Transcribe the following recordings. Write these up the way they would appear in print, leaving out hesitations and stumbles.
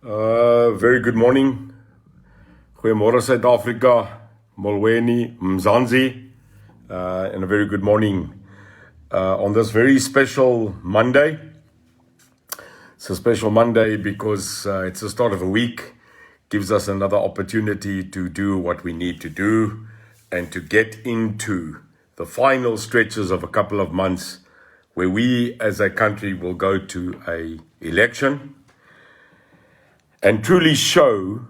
Very good morning. Goeiemorgen Suid-Afrika, Molweni, Mzansi, and a very good morning on this very special Monday. It's a special Monday because it's the start of a week, gives us another opportunity to do what we need to do and to get into the final stretches of a couple of months where we as a country will go to an election and truly show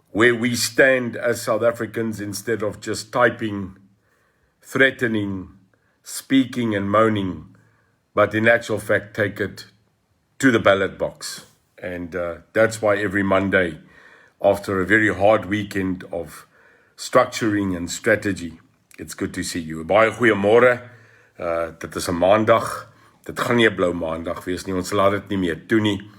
where we stand as South Africans instead of just typing, threatening, speaking and moaning, but in actual fact take it to the ballot box. And that's why every Monday, after a very hard weekend of structuring and strategy, it's good to see you. Baie goeiemorgen, dit is 'n maandag, dit gaan nie 'n blou maandag wees nie, ons laat dit nie meer toe nie.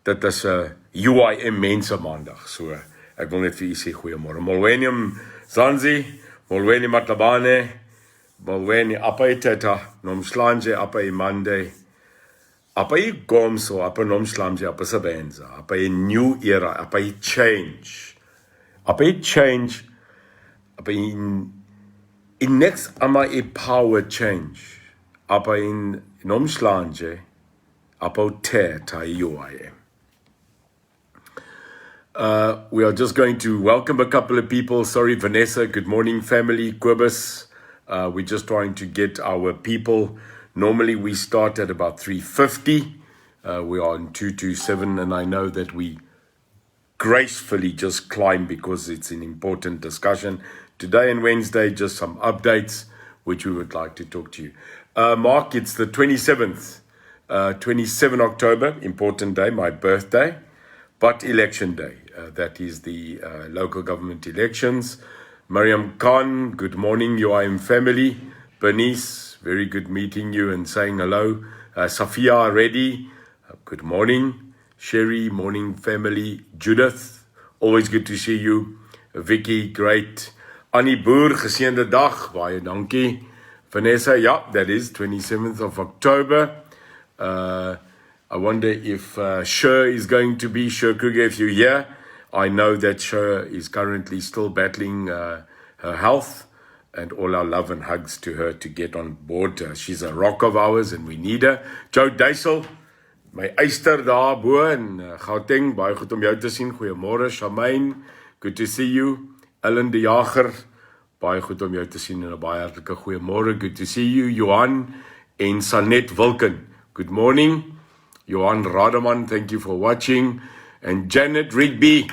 Dit is 'n UIM mense maandag, so ek wil net vir u sê goeiemôre. Molweni Mzansi, molweni Matlabane, molweni apa ithetha nomhlanje apa imande, apa igomso apa nomhlanje apa sebenza, apa new era, apa change, apa change, apa in next ama power change, apa in nomhlanje apa uthetha UIM. We are just going to welcome a couple of people. Sorry, Vanessa. Good morning, family. Quibus. We're just trying to get our people. Normally, we start at about 3:50. We are on 227, and I know that we gracefully just climb because it's an important discussion. Today and Wednesday, just some updates, which we would like to talk to you. Mark, it's the 27th, 27 October, important day, my birthday, but election day. That is the local government elections. Mariam Khan, good morning, UIM family. Bernice, very good meeting you and saying hello. Safia Reddy, good morning. Sherry, morning family. Judith, always good to see you. Vicky, great. Annie Boer, geseënde dag, baie dankie. Vanessa, yeah, that is 27th of October. I wonder if Sher is going to be, Sher Kruger, if you're here. I know that Sher is currently still battling her health, and all our love and hugs to her to get on board. She's a rock of ours and we need her. Joe Duisel, my eister daar bo in Gauteng, baie goed om jou te sien. Goeiemôre, Shamaine, good to see you. Ellen de Jager, baie goed om jou te sien en 'n baie hartlike goeiemôre. Good to see you. Johan en Sanet Wilken, good morning. Johan Rademan, thank you for watching. And Janet Rigby,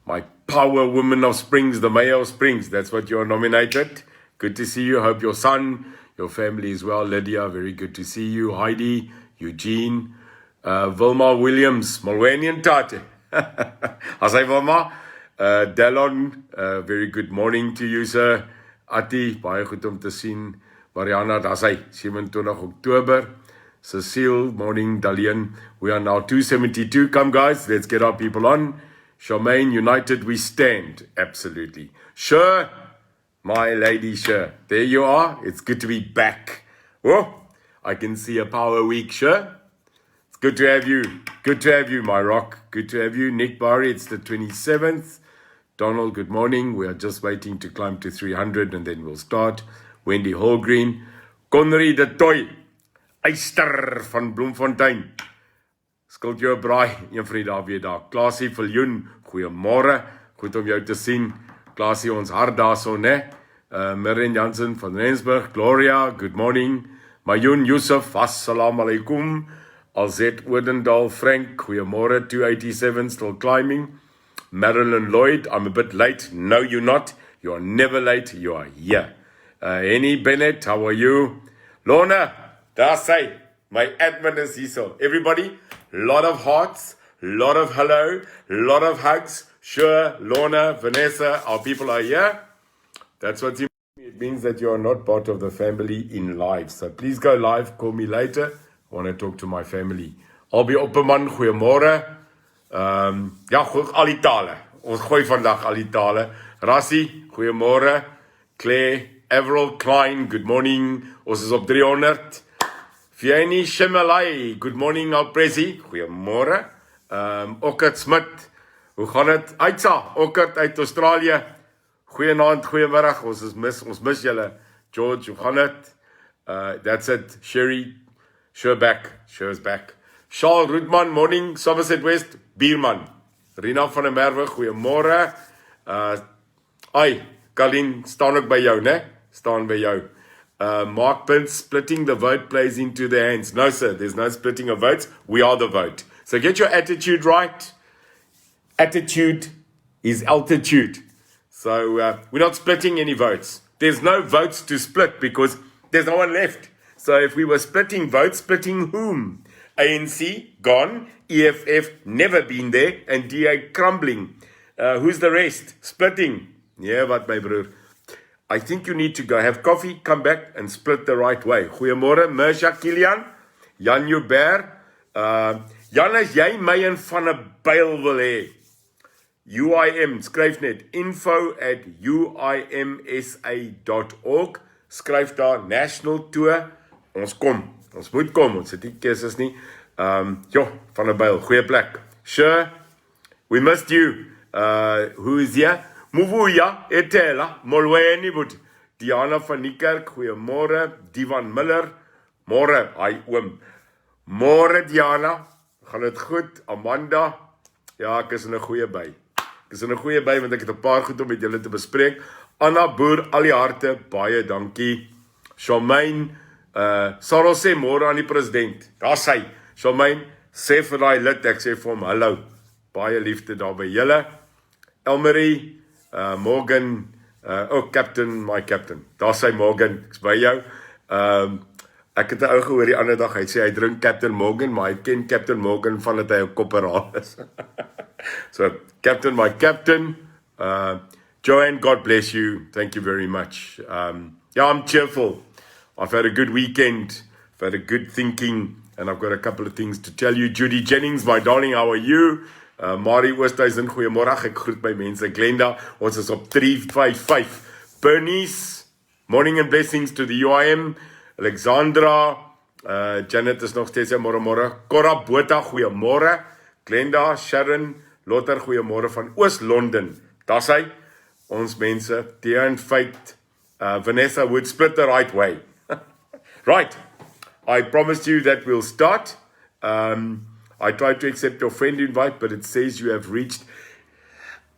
my power woman of Springs, the mayor of Springs. That's what you're nominated. Good to see you. Hope your son, your family is well. Lydia, very good to see you. Heidi, Eugene, Vilma Williams, Molweni and Tate. Asai Vilma. Dallon, very good morning to you, sir. Ati, baie goed om te sien. Mariana, dasai, 27 October. Cecile, morning, Dalian. We are now 272. Come, guys, let's get our people on. Charmaine, united we stand. Absolutely. Sure, my lady, sure. There you are. It's good to be back. Oh, I can see a power week, sure. It's good to have you. Good to have you, my rock. Good to have you. Nick Barry, it's the 27th. Donald, good morning. We are just waiting to climb to 300 and then we'll start. Wendy Holgreen. Connery de Toy. Eister van Bloemfontein. Skuld jou 'n braai, een van die dae weer daar. Klaasie Viljoen, goeiemôre. Goed om jou te sien. Klaasie, ons hart daarso, né? Miriam Jansen van Rensburg, Gloria, good morning. Mayoun Yusuf, assalamu alaikum. Alzet Odendaal, Frank, goeiemôre. 287, still climbing. Marilyn Lloyd, I'm a bit late. No, you're not. You are never late. You are here. Henny Bennett, how are you? Lorna, daar sy. My admin is hier so. Everybody, lot of hearts, lot of hello, lot of hugs. Sure, Lorna, Vanessa, our people are here. That's what's important. It means that you are not part of the family in live. So please go live, call me later. I want to talk to my family. I'll be op 'n man, goeiemôre. Ja, al die tale. Ons gooi vandag al die tale. Rassie, goeiemôre. Claire, Avril Klein, good morning. Ons is op 300. Fiani Shemalai, good morning, Alpresi. Goeiemôre. Okkert Smit, hoe gaan het? Uitsa, Okkert uit Australië. Goeienaand, goeiemiddag, ons mis julle. George, hoe gaan het? That's it, Sherry, Sure back. Charles Roetman, morning, Somerset West, Bierman. Rina van der Merwe, goeiemôre. Colleen, staan ook by jou, né? Staan by jou. Mark Pence, splitting the vote plays into their hands. No, sir, there's no splitting of votes. We are the vote. So get your attitude right. Attitude is altitude. So we're not splitting any votes. There's no votes to split because there's no one left. So if we were splitting votes, splitting whom? ANC, gone. EFF, never been there. And DA, crumbling. Who's the rest? Splitting. Yeah, wat my broer. I think you need to go have coffee, come back and split the right way. Goeiemôre, Mersha Kilian, Jan Joubert. Jan, as jy my in van 'n byl wil hê, UIM, skryf net info@uimsa.org. Skryf daar National Tour. Ons moet kom, ons het nie keuses nie. Van 'n byl, goeie plek. Sure, we missed you. Who is here? Muvuya, Etela, Molweni, Diana van Niekerk, goeiemôre. Divan Miller, môre, oom. Môre Diana, gaan dit goed? Amanda, ja, ek is in 'n goeie by. Want ek het 'n paar goed om met julle te bespreek. Anna Boer, al die harte, baie dankie. Charmaine, Sarah sê môre aan die president. Daar sy. Charmaine, sê vir daai lid, ek sê vir hom, hallo. Baie liefde daar by julle. Elmarie, Morgan, my captain. Daar sy Morgan, ek's by jou. Ek het 'n ou gehoor die ander dag, hy sê hy drink Captain Morgan, maar hy ken Captain Morgan van dat hy 'n kopperaal is. So, Captain, my captain. Joanne, God bless you. Thank you very much. I'm cheerful. I've had a good weekend. I've had a good thinking, and I've got a couple of things to tell you. Judy Jennings, my darling, how are you? Marie Oosthuizen, goeiemôre, ek groet by mense. Glenda, ons is op 355. Bernice, morning and blessings to the UIM. Alexandra, Janet is nog steeds môre. Cora Botha, goeiemôre. Glenda, Sharon, Lotter, goeiemôre van Oos-London. Daar's hy, ons mense. Dean Fate, Vanessa would split the right way. Right, I promised you that we'll start. I tried to accept your friend invite, but it says you have reached.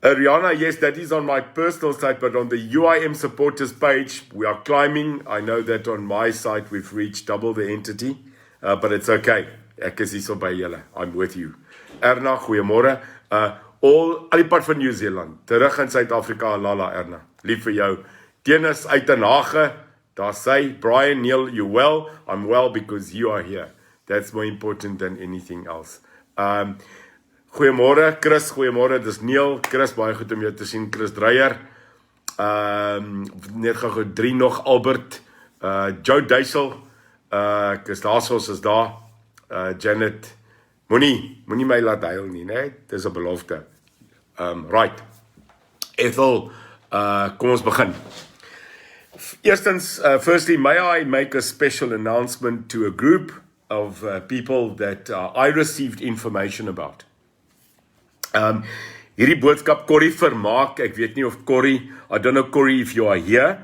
Rihanna, yes, that is on my personal site, but on the UIM supporters page, we are climbing. I know that on my site, we've reached double the entity, but it's okay. Ek is hier so by julle. I'm with you. Erna, goeiemôre. Al die pad van New Zealand, terug in Suid-Afrika, Lala Erna. Lief vir jou. Dennis uit Den Haag, daar sy. Brian, Neil, you well? I'm well because you are here. That's more important than anything else. Goeiemôre, Chris, goeiemôre, dis Neil. Chris, baie goed om jou te sien, Chris Dreyer. Net gou 3 nog, Albert. Joe Duisel, ek is daar, soos is daar. Janet, moenie my laat huil nie, né? Dis 'n belofte. Right. Ethel, kom ons begin. Firstly, may I make a special announcement to a group of people that I received information about. Hierdie boodskap, Corrie Vermaak, ek weet nie of Corrie, I don't know Corrie if you are here.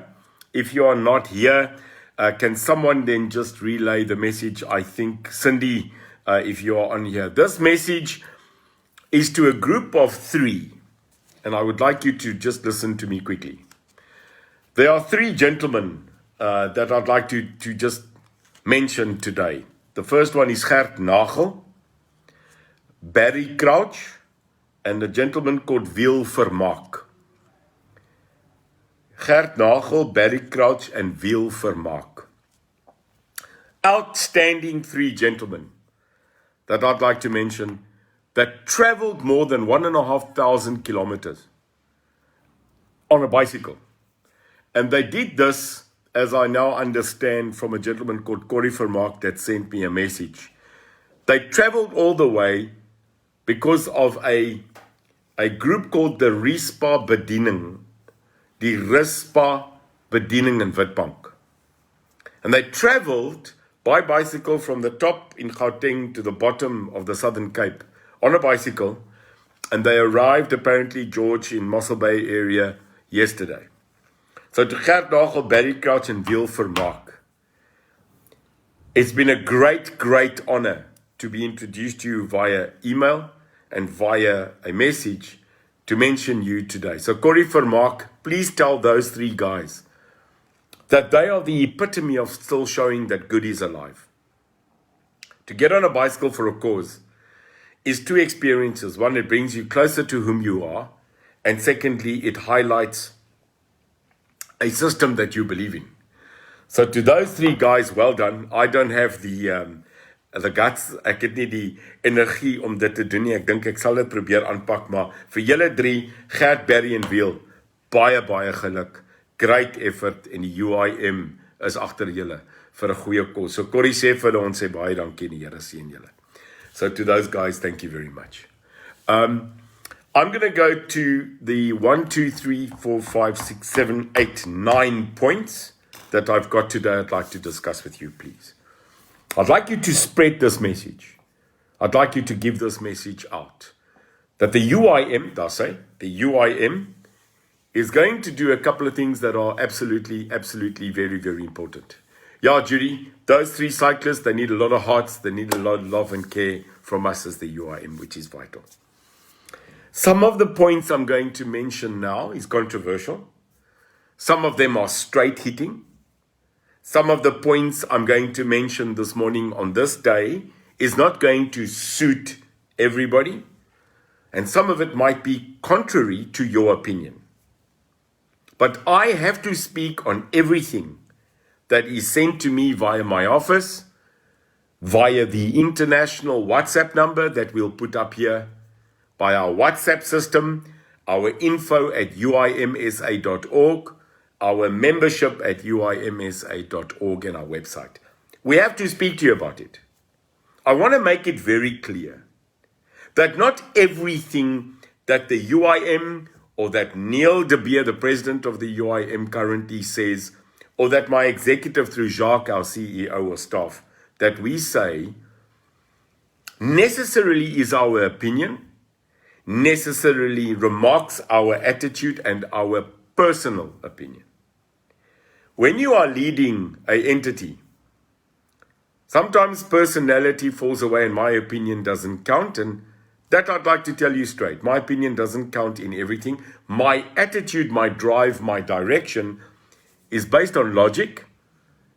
If you are not here, can someone then just relay the message? I think Cindy, if you are on here. This message is to a group of 3, and I would like you to just listen to me quickly. There are 3 gentlemen that I'd like to just mention today. The first one is Gert Nagel, Barry Crouch, and a gentleman called Wiel Vermaak. Gert Nagel, Barry Crouch, and Wiel Vermaak. Outstanding 3 gentlemen that I'd like to mention that traveled more than 1,500 kilometers on a bicycle. And they did this, as I now understand, from a gentleman called Corrie Vermaak that sent me a message. They traveled all the way because of a group called the Rispa Bediening, die Rispa Bediening in Witbank. And they traveled by bicycle from the top in Gauteng to the bottom of the Southern Cape on a bicycle, and they arrived, apparently, George, in Mossel Bay area yesterday. So to Gert Nagel, Barry Crouch, and Wiel Vermaak, it's been a great, great honor to be introduced to you via email and via a message to mention you today. So Corrie Vermaak, please tell those three guys that they are the epitome of still showing that good is alive. To get on a bicycle for a cause is two experiences. One, it brings you closer to whom you are. And secondly, it highlights a system that you believe in. So to those three guys, well done. I don't have the guts, ek het nie die energie om dit te doen nie. Ek dink ek sal dit probeer aanpak, maar vir julle drie, Gert, Barry en Wiel, baie, baie geluk. Great effort en die UIM is agter julle vir 'n goeie kos. So Corrie sê vir hulle, ons sê baie dankie en die Here seën julle. So to those guys, thank you very much. I'm going to go to the 1, 2, 3, 4, 5, 6, 7, 8, 9 points that I've got today I'd like to discuss with you, please. I'd like you to spread this message. I'd like you to give this message out. That the UIM, the UIM, is going to do a couple of things that are absolutely, absolutely very, very important. Yeah, Judy, those three cyclists, they need a lot of hearts, they need a lot of love and care from us as the UIM, which is vital. Some of the points I'm going to mention now is controversial. Some of them are straight hitting. Some of the points I'm going to mention this morning on this day is not going to suit everybody. And some of it might be contrary to your opinion. But I have to speak on everything that is sent to me via my office, via the international WhatsApp number that we'll put up here, by our WhatsApp system, our info@uimsa.org, our membership at uimsa.org, and our website. We have to speak to you about it. I want to make it very clear that not everything that the UIM or that Neil de Beer, the president of the UIM, currently says, or that my executive through Jacques, our CEO or staff, that we say necessarily is our opinion, necessarily remarks our attitude and our personal opinion. When you are leading an entity, sometimes personality falls away and my opinion doesn't count, and that I'd like to tell you straight. My opinion doesn't count in everything. My attitude, my drive, my direction is based on logic,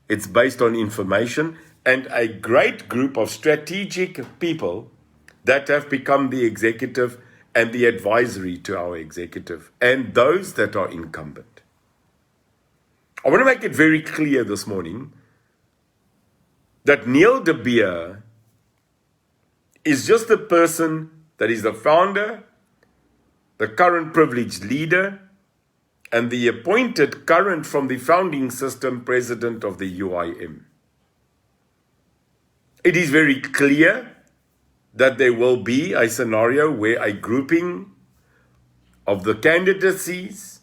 it's based on information, and a great group of strategic people that have become the executive and the advisory to our executive, and those that are incumbent. I want to make it very clear this morning that Neil de Beer is just the person that is the founder, the current privileged leader, and the appointed current from the founding system president of the UIM. It is very clear that there will be a scenario where a grouping of the candidacies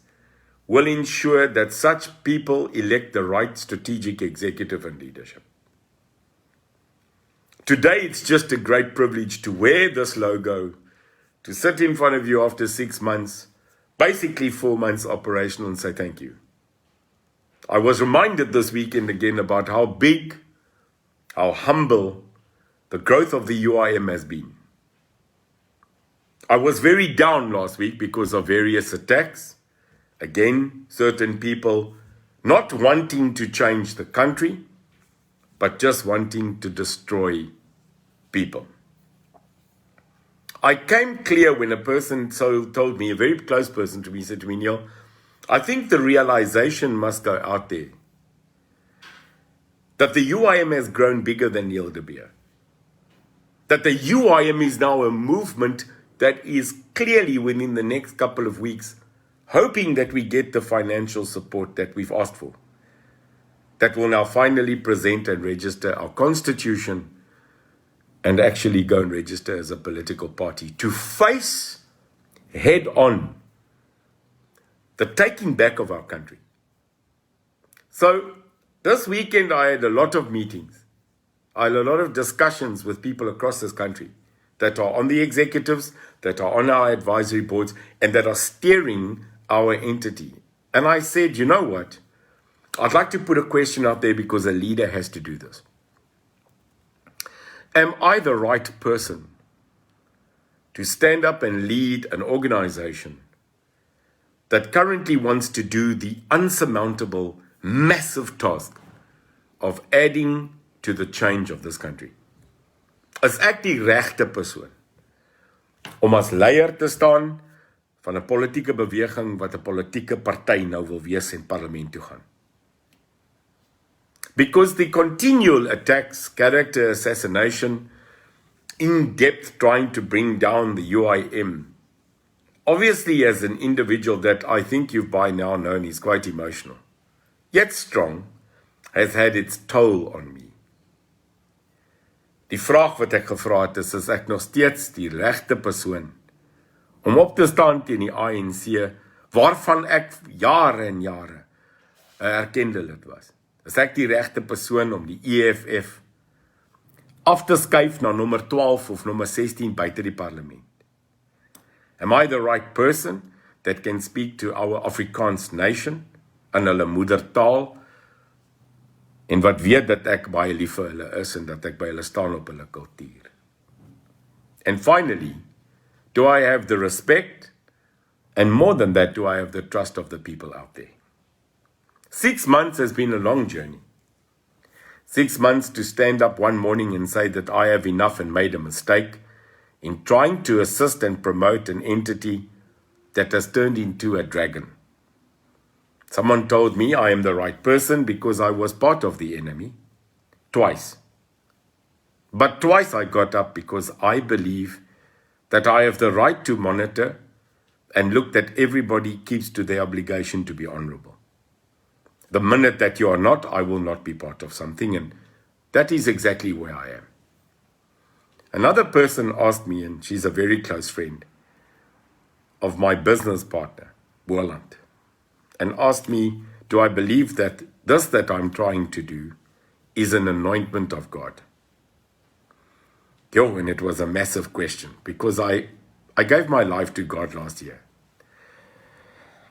will ensure that such people elect the right strategic executive and leadership. Today, it's just a great privilege to wear this logo, to sit in front of you after 6 months, basically 4 months operational, and say thank you. I was reminded this weekend again about how big, how humble the growth of the UIM has been. I was very down last week because of various attacks. Again, certain people not wanting to change the country, but just wanting to destroy people. I came clear when a person told me, a very close person to me, said to me, Neil, I think the realization must go out there that the UIM has grown bigger than Neil de Beer. That the UIM is now a movement that is clearly within the next couple of weeks hoping that we get the financial support that we've asked for. That will now finally present and register our constitution and actually go and register as a political party to face head on the taking back of our country. So this weekend I had a lot of meetings. I had a lot of discussions with people across this country that are on the executives, that are on our advisory boards, and that are steering our entity. And I said, you know what? I'd like to put a question out there because a leader has to do this. Am I the right person to stand up and lead an organization that currently wants to do the unsurmountable, massive task of adding to the change of this country? Is ek die regte persoon om as leier te staan van 'n politieke beweging wat 'n politieke party nou wil wees en parlement toe gaan? Because the continual attacks, character assassination, in-depth trying to bring down the UIM, obviously as an individual that I think you've by now known is quite emotional, yet strong, has had its toll on me. Die vraag wat ek gevra het is ek nog steeds die regte persoon om op te staan teen die ANC, waarvan ek jare en jare 'n erkende lid was. Is ek die regte persoon om die EFF af te skuif na nommer 12 of nommer 16 buite die parlement? Am I the right person that can speak to our Afrikaans nation in hulle moedertaal en wat weet dat ek baie lief vir hulle is en dat ek by hulle staan op hulle kultuur? And finally, do I have the respect, and more than that, do I have the trust of the people out there? 6 months has been a long journey. 6 months to stand up one morning and say that I have enough and made a mistake in trying to assist and promote an entity that has turned into a dragon. Someone told me I am the right person because I was part of the enemy. Twice. But twice I got up because I believe that I have the right to monitor and look that everybody keeps to their obligation to be honorable. The minute that you are not, I will not be part of something, and that is exactly where I am. Another person asked me, and she's a very close friend of my business partner, Boland, and asked me, do I believe that this that I'm trying to do is an anointment of God? And it was a massive question because I gave my life to God last year.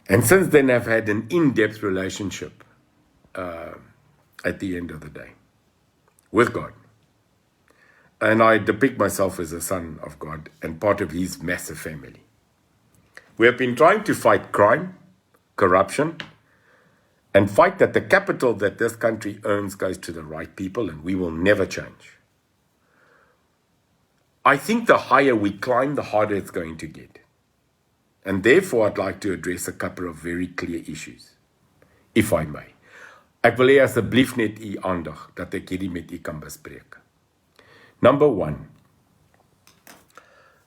And since then I've had an in-depth relationship at the end of the day with God. And I depict myself as a son of God and part of his massive family. We have been trying to fight crime, corruption, and fight that the capital that this country earns goes to the right people, and we will never change. I think the higher we climb, the harder it's going to get. And therefore, I'd like to address a couple of very clear issues, if I may. Ek wil hê asseblief net u aandag dat ek hierdie met u kan bespreek. Number one,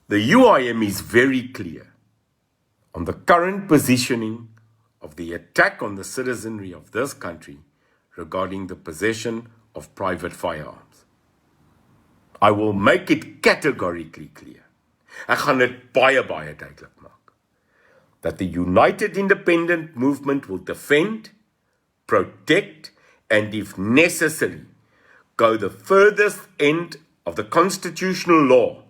the UIM is very clear on the current positioning of the attack on the citizenry of this country regarding the possession of private firearms. I will make it categorically clear. Ek gaan dit baie duidelik maak. That the United Independent Movement will defend, protect, and if necessary, go the furthest end of the constitutional law,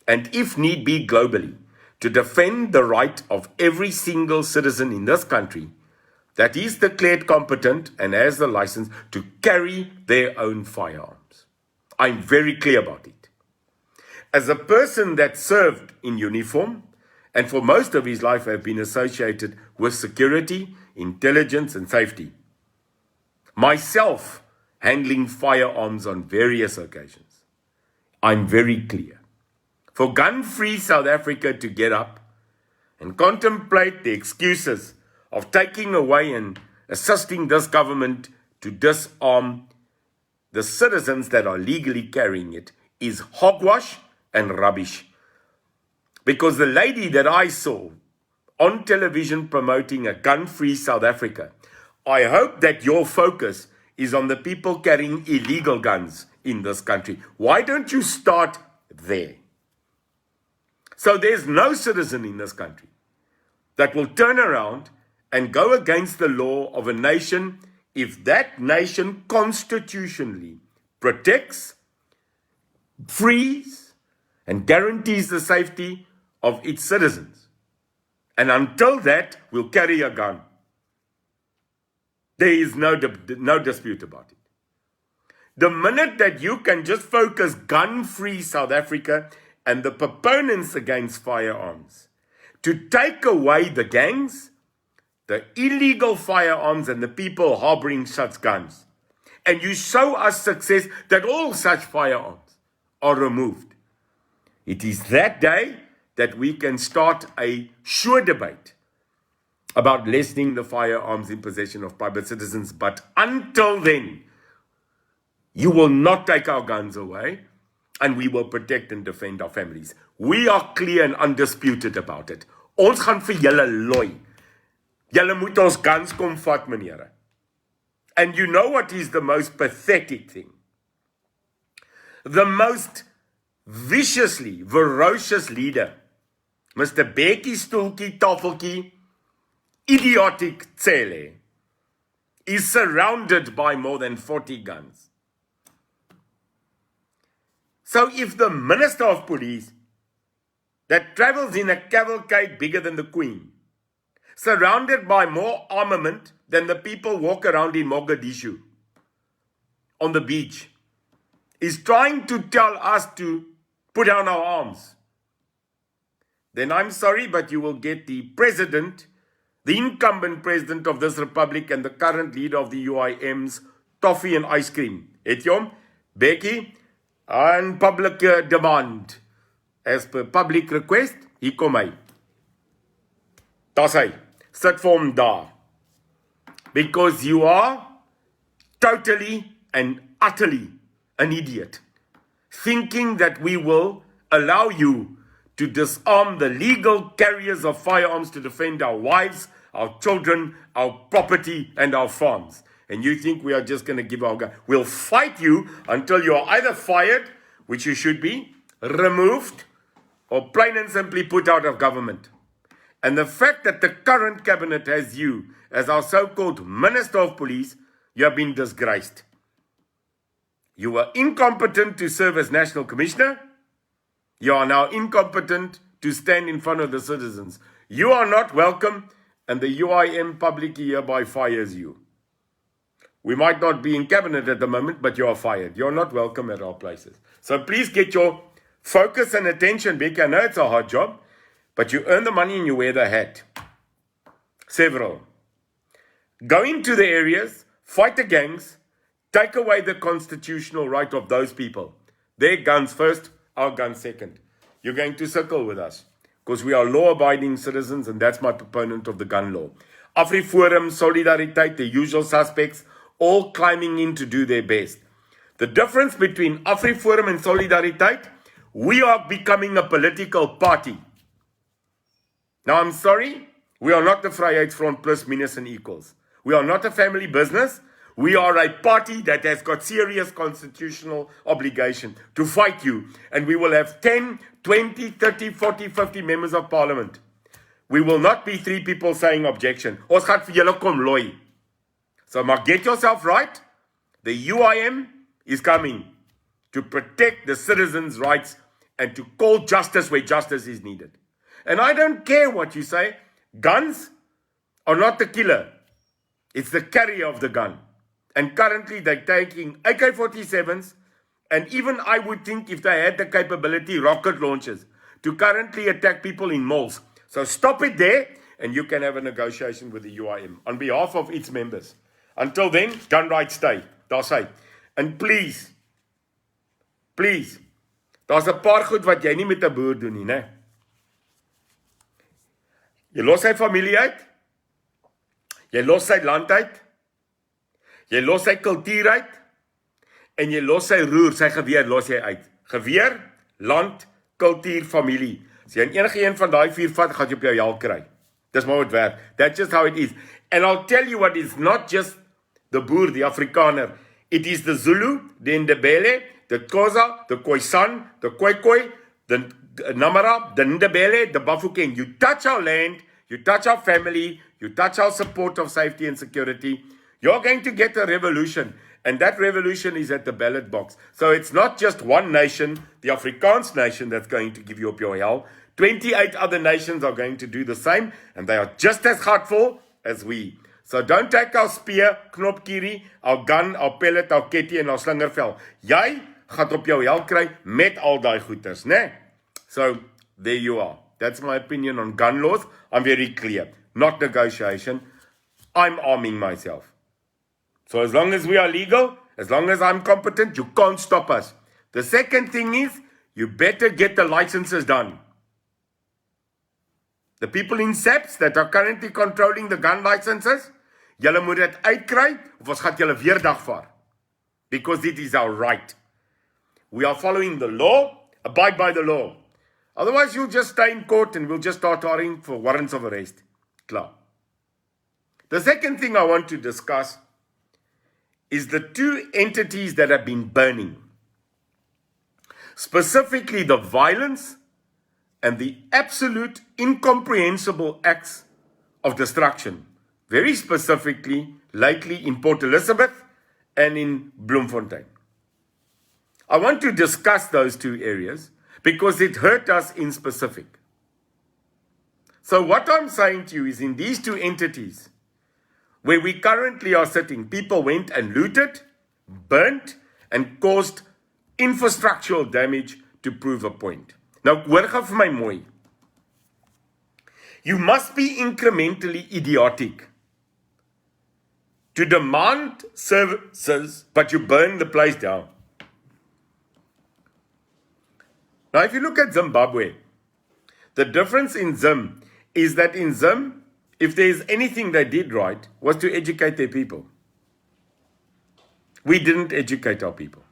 and if need be globally, to defend the right of every single citizen in this country that is declared competent and has the license to carry their own firearms. I'm very clear about it. As a person that served in uniform, and for most of his life have been associated with security, intelligence, and safety, myself handling firearms on various occasions, I'm very clear. For gun-free South Africa to get up and contemplate the excuses of taking away and assisting this government to disarm the citizens that are legally carrying it is hogwash and rubbish. Because the lady that I saw on television promoting a gun-free South Africa, I hope that your focus is on the people carrying illegal guns in this country. Why don't you start there? So there's no citizen in this country that will turn around and go against the law of a nation if that nation constitutionally protects, frees, and guarantees the safety of its citizens. And until that, we'll carry a gun. There is no dispute about it. The minute that you can just focus gun-free South Africa and the proponents against firearms to take away the gangs, the illegal firearms and the people harboring such guns, and you show us success that all such firearms are removed, it is that day that we can start a sure debate about lessening the firearms in possession of private citizens. But until then, you will not take our guns away, and we will protect and defend our families. We are clear and undisputed about it. Ons gaan vir julle looi. Julle moet ons guns kom vat, meneere. And you know what is the most pathetic thing? The most viciously ferocious leader, Mr. Bekkie Stoeltjie Tafeltjie, idiotic Tsele, is surrounded by more than 40 guns. So if the Minister of Police, that travels in a cavalcade bigger than the Queen, surrounded by more armament than the people walk around in Mogadishu, on the beach, is trying to tell us to put down our arms, then I'm sorry, but you will get the president, the incumbent president of this republic and the current leader of the UIM's toffee and ice cream. Het jy hom? Bekkie, on public demand, as per public request, hier kom hy. Daar's hy. Sit vir hom daar. Because you are totally and utterly an idiot, thinking that we will allow you to disarm the legal carriers of firearms to defend our wives, our children, our property, and our farms. And you think we are just going to give our gun. We'll fight you until you are either fired, which you should be, removed, or plain and simply put out of government. And the fact that the current cabinet has you as our so-called Minister of Police, you have been disgraced. You were incompetent to serve as National Commissioner. You are now incompetent to stand in front of the citizens. You are not welcome, and the UIM publicly hereby fires you. We might not be in cabinet at the moment, but you are fired. You're not welcome at our places. So please get your focus and attention, Bekkie. I know it's a hard job, but you earn the money and you wear the hat. Several. Go into the areas, fight the gangs, take away the constitutional right of those people. Their guns first, our guns second. You're going to circle with us because we are law-abiding citizens, and that's my proponent of the gun law. AfriForum, Solidariteit, the usual suspects, all climbing in to do their best. The difference between AfriForum and Solidariteit, we are becoming a political party. Now, I'm sorry, we are not the Vryheidsfront plus, minus and equals. We are not a family business. We are a party that has got serious constitutional obligation to fight you. And we will have 10, 20, 30, 40, 50 members of parliament. We will not be 3 people saying objection. Ons gaan vir julle kom looi. So, maar get yourself right. The UIM is coming to protect the citizens' rights and to call justice where justice is needed. And I don't care what you say. Guns are not the killer. It's the carrier of the gun. And currently they're taking AK-47s, and even I would think if they had the capability, rocket launchers, to currently attack people in malls. So stop it there, and you can have a negotiation with the UIM on behalf of its members. Until then, gun rights stay. Daar's hy. And please, daar's 'n paar goed wat jy nie met 'n boer doen nie, né? Jy los sy familie uit, jy los sy land uit, jy los sy kultuur uit, en jy los sy roer, sy geweer los jy uit. Geweer, land, kultuur, familie. As jy in enige een van daai 4 vat, gaan jy op jou jaal kry. Dis maar wat werk. That's just how it is. And I'll tell you what, it's not just the boer, the Afrikaner. It is the Zulu, the Ndebele, the Xhosa, the Khoisan, the Khoikhoi, the Namara, the Ndebele, the Bafokeng. You touch our land, you touch our family, you touch our support of safety and security, you're going to get a revolution. And that revolution is at the ballot box. So it's not just one nation, the Afrikaans nation, that's going to give you up your hell. 28 other nations are going to do the same, and they are just as hurtful as we. So don't take our spear, knopkierie, our gun, our pellet, our ketty en our slingervel. Jy gaan op jou hel kry met al daai goeters, né? So there you are. That's my opinion on gun laws. I'm very clear. Not negotiation. I'm arming myself. So as long as we are legal, as long as I'm competent, you can't stop us. The second thing is, you better get the licenses done. The people in SAPS that are currently controlling the gun licenses, julle moet dit uitkry, of ons gaan julle weer dagvaar. Because it is our right. We are following the law, abide by the law. Otherwise, you'll just stay in court and we'll just start arguing for warrants of arrest. Klaar. The second thing I want to discuss is the two entities that have been burning. Specifically, the violence and the absolute incomprehensible acts of destruction. Very specifically, lately in Port Elizabeth and in Bloemfontein. I want to discuss those two areas because it hurt us in specific. So what I'm saying to you is, in these two entities, where we currently are sitting, people went and looted, burnt, and caused infrastructural damage to prove a point. Now, hoor gou vir my mooi. You must be incrementally idiotic to demand services, but you burn the place down. Now, if you look at Zimbabwe, the difference in Zim is that in Zim, if there is anything they did right, was to educate their people. We didn't educate our people.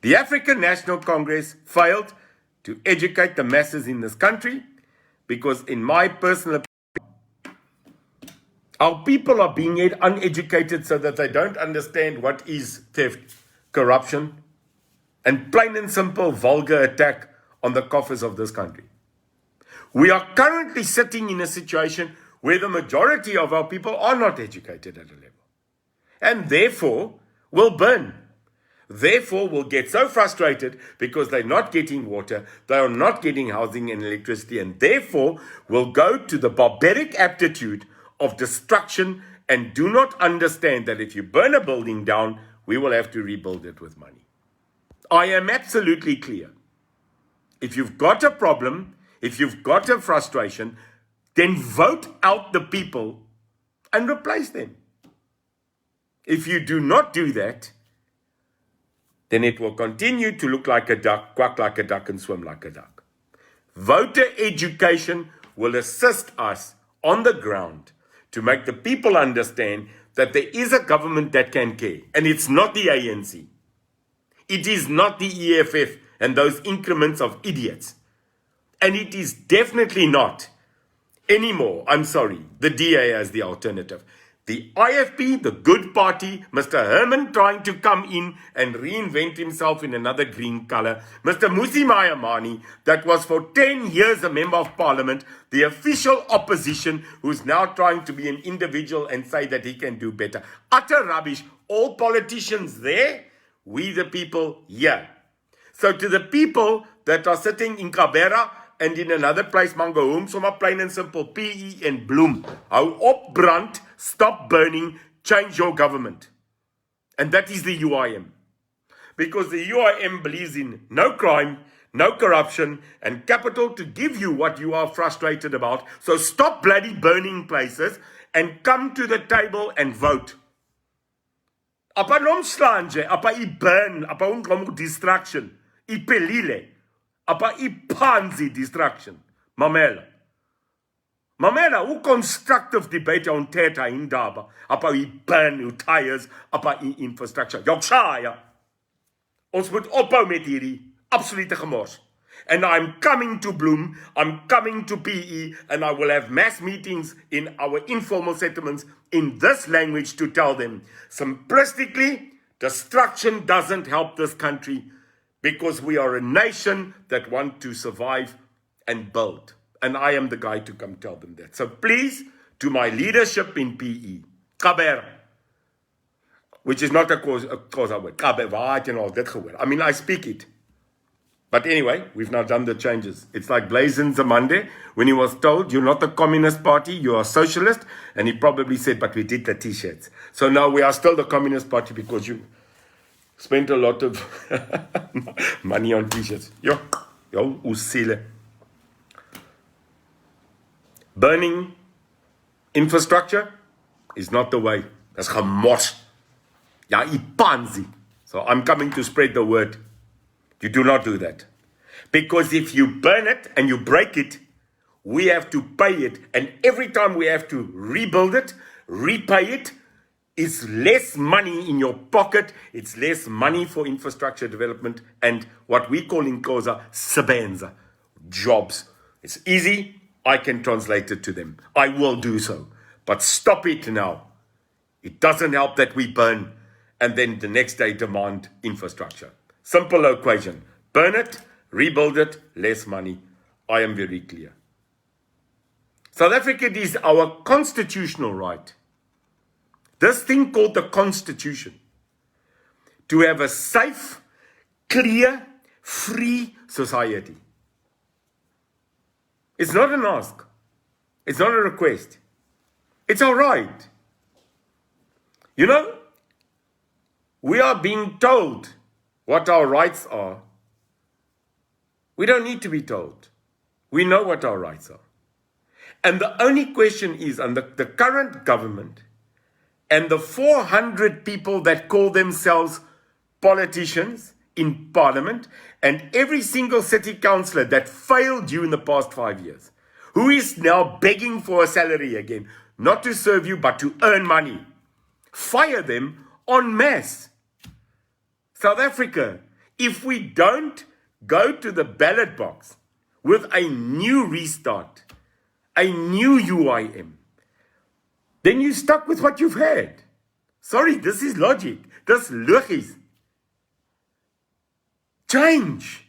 The African National Congress failed to educate the masses in this country because, in my personal opinion, our people are being uneducated so that they don't understand what is theft, corruption, and plain and simple vulgar attack on the coffers of this country. We are currently sitting in a situation where the majority of our people are not educated at a level, and therefore will burn. Therefore will get so frustrated because they're not getting water, they are not getting housing and electricity, and therefore will go to the barbaric aptitude of destruction and do not understand that if you burn a building down, we will have to rebuild it with money. I am absolutely clear. If you've got a problem, if you've got a frustration, then vote out the people and replace them. If you do not do that, then it will continue to look like a duck, quack like a duck, and swim like a duck. Voter education will assist us on the ground to make the people understand that there is a government that can care. And it's not the ANC. It is not the EFF and those increments of idiots. And it is definitely not anymore, the DA as the alternative. The IFP, the good party, Mr. Herman trying to come in and reinvent himself in another green color. Mr. Musi Mayamani, that was for 10 years a member of parliament, the official opposition who's now trying to be an individual and say that he can do better. Utter rubbish. All politicians there, we the people here. So to the people that are sitting in Kabera and in another place, Mangahoom, somma plain and simple, PE and Bloem. Hou op brand, stop burning, change your government. And that is the UIM. Because the UIM believes in no crime, no corruption, and capital to give you what you are frustrated about. So stop bloody burning places and come to the table and vote. Apa nomslanje, apa I burn, apa unkomu distraction, I pelile. Apa ipanzi distraction. Mamela. Who constructive debate on Teta in Daba? Apa I burn your tires, apa I infrastructure. Yorkshire. Ons moet ophou met hierdie absolute gemors. And I'm coming to Bloem, I'm coming to PE, and I will have mass meetings in our informal settlements in this language to tell them, simplistically, destruction doesn't help this country. Because we are a nation that want to survive and build. And I am the guy to come tell them that. So please, to my leadership in PE, Kabera, which is not a Xhosa word. Kabe wat en al dit gehoor. I mean, I speak it. But anyway, we've now done the changes. It's like Blazin Zamande, when he was told, you're not the Communist Party, you're a socialist. And he probably said, but we did the T-shirts. So now we are still the Communist Party because you spent a lot of money on T-shirts. Yo, usile. Burning infrastructure is not the way. That's gemors. Ja, ipanzi. So I'm coming to spread the word. You do not do that. Because if you burn it and you break it, we have to pay it. And every time we have to rebuild it, repay it, it's less money in your pocket. It's less money for infrastructure development and what we call in Xhosa, sebenza, jobs. It's easy. I can translate it to them. I will do so. But stop it now. It doesn't help that we burn and then the next day demand infrastructure. Simple equation. Burn it, rebuild it, less money. I am very clear. South Africa is our constitutional right. This thing called the Constitution. To have a safe, clear, free society. It's not an ask. It's not a request. It's our right. You know, we are being told what our rights are. We don't need to be told. We know what our rights are. And the only question is, under the current government and the 400 people that call themselves politicians in parliament and every single city councillor that failed you in the past 5 years, who is now begging for a salary again, not to serve you, but to earn money. Fire them en masse. South Africa, if we don't go to the ballot box with a new restart, a new UIM, then you're stuck with what you've had. Sorry, this is logic. This logisch. Change.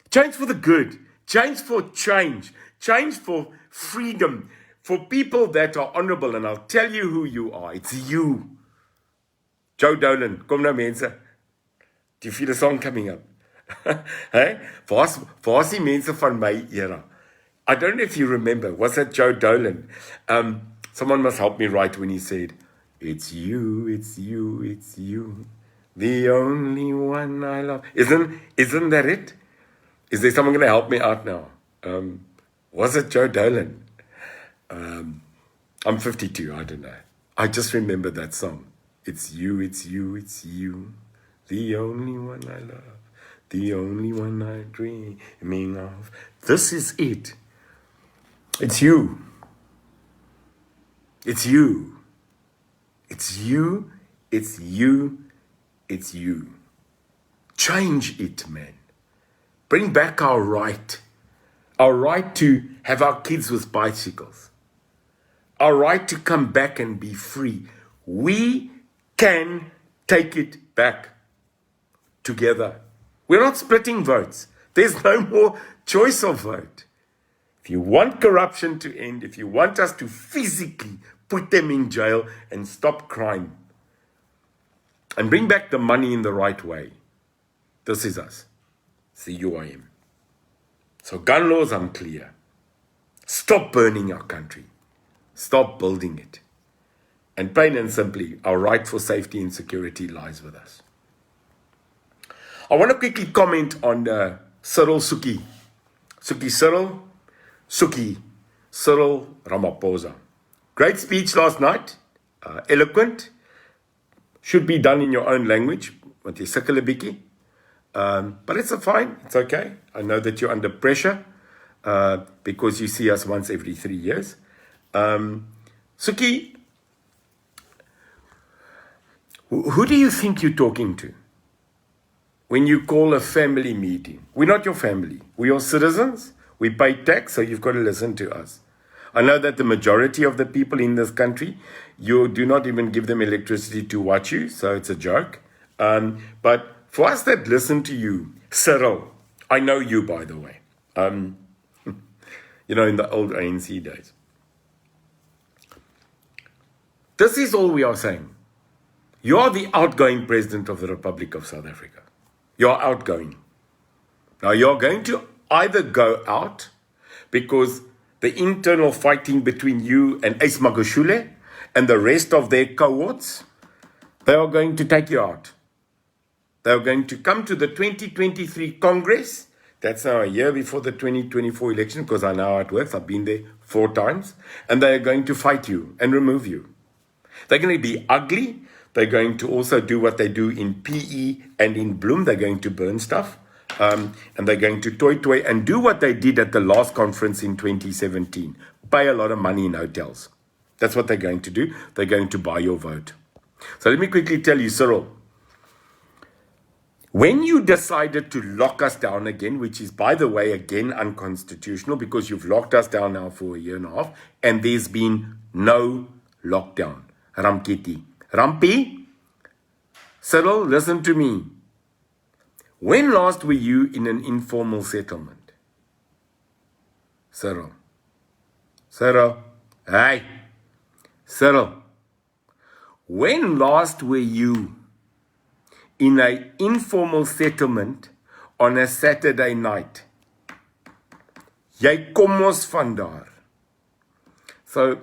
Change for the good. Change for change. Change for freedom. For people that are honorable. And I'll tell you who you are. It's you. Joe Dolan, kom nou mense. Do you feel a song coming up? Hey? Waar is die mense van my era? I don't know if you remember. Was that Joe Dolan? Someone must help me write when he said, it's you, it's you, it's you. The only one I love. Isn't that it? Is there someone going to help me out now? Was it Joe Dolan? I'm 52, I don't know. I just remember that song. It's you, it's you, it's you. The only one I love. The only one I'm dreaming of. This is it. It's you. It's you. It's you. It's you. It's you. Change it, man. Bring back our right. Our right to have our kids with bicycles. Our right to come back and be free. We can take it back together. We're not splitting votes. There's no more choice of vote. If you want corruption to end, if you want us to physically put them in jail and stop crime, and bring back the money in the right way, this is us. It's the UIM. So gun laws, I'm clear. Stop burning our country. Stop building it. And plain and simply, our right for safety and security lies with us. I want to quickly comment on Cyril Suki. Cyril Ramaphosa. Great speech last night. Eloquent. Should be done in your own language. Want jy sukkel 'n bietjie. But it's fine. It's okay. I know that you're under pressure because you see us once every 3 years. Suki, who do you think you're talking to when you call a family meeting? We're not your family. We're your citizens. We pay tax, so you've got to listen to us. I know that the majority of the people in this country, you do not even give them electricity to watch you, so it's a joke. But for us that listen to you, Cyril, I know you, by the way. In the old ANC days. This is all we are saying. You're the outgoing President of the Republic of South Africa. You're outgoing. Now you're going to either go out because the internal fighting between you and Ace Magashule and the rest of their cohorts, they are going to take you out. They are going to come to the 2023 Congress. That's now a year before the 2024 election, because I know how it works. I've been there 4 times. And they are going to fight you and remove you. They're going to be ugly. They're going to also do what they do in PE and in Bloom. They're going to burn stuff. And they're going to toy and do what they did at the last conference in 2017. Pay a lot of money in hotels. That's what they're going to do. They're going to buy your vote. So let me quickly tell you, Cyril. When you decided to lock us down again, which is, by the way, again unconstitutional because you've locked us down now for a year and a half, and there's been no lockdown. Ramkiti. Rampi, Cyril, listen to me. When last were you in an informal settlement? Cyril. Hey. Cyril. When last were you in an informal settlement on a Saturday night? Jy kom ons van daar. So,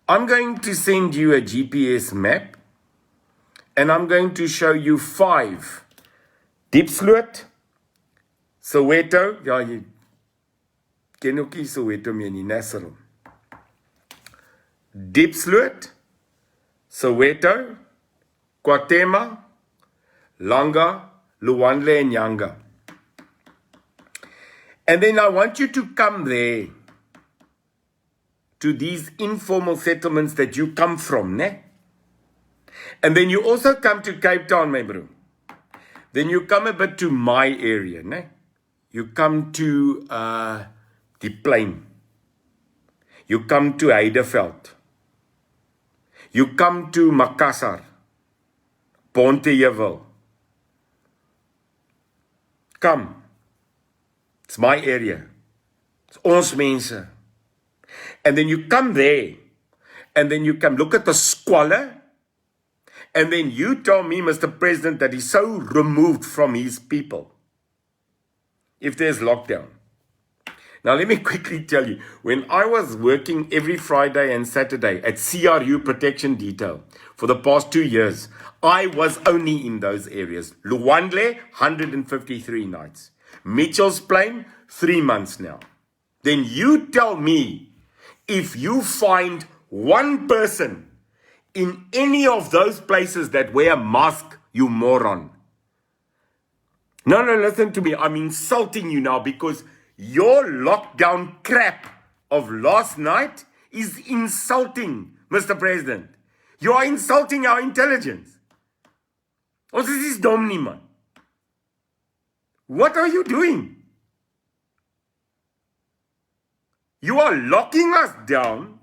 I'm going to send you a GPS map and I'm going to show you 5. Diepsloot, Soweto, ja, jy ken ook nie Soweto meer nie, Cyril. Diepsloot, Soweto, KwaThema, Langa, Luandle and Yanga. And then I want you to come there to these informal settlements that you come from, ne? And then you also come to Cape Town, my bro. Then you come a bit to my area, ne? You come to the Plain. You come to Heideveld. You come to Makassar, Pontejevel. Come. It's my area. It's ons mense. And then you come there. And then you come look at the squalor. And then you tell me, Mr. President, that he's so removed from his people. If there's lockdown. Now let me quickly tell you, when I was working every Friday and Saturday at CRU Protection Detail for the past 2 years, I was only in those areas. Luandle, 153 nights. Mitchell's Plain, 3 months now. Then you tell me, if you find one person in any of those places that wear a mask, you moron. No, listen to me. I'm insulting you now because your lockdown crap of last night is insulting, Mr. President. You are insulting our intelligence. Ons is dom nie, man. What are you doing? You are locking us down.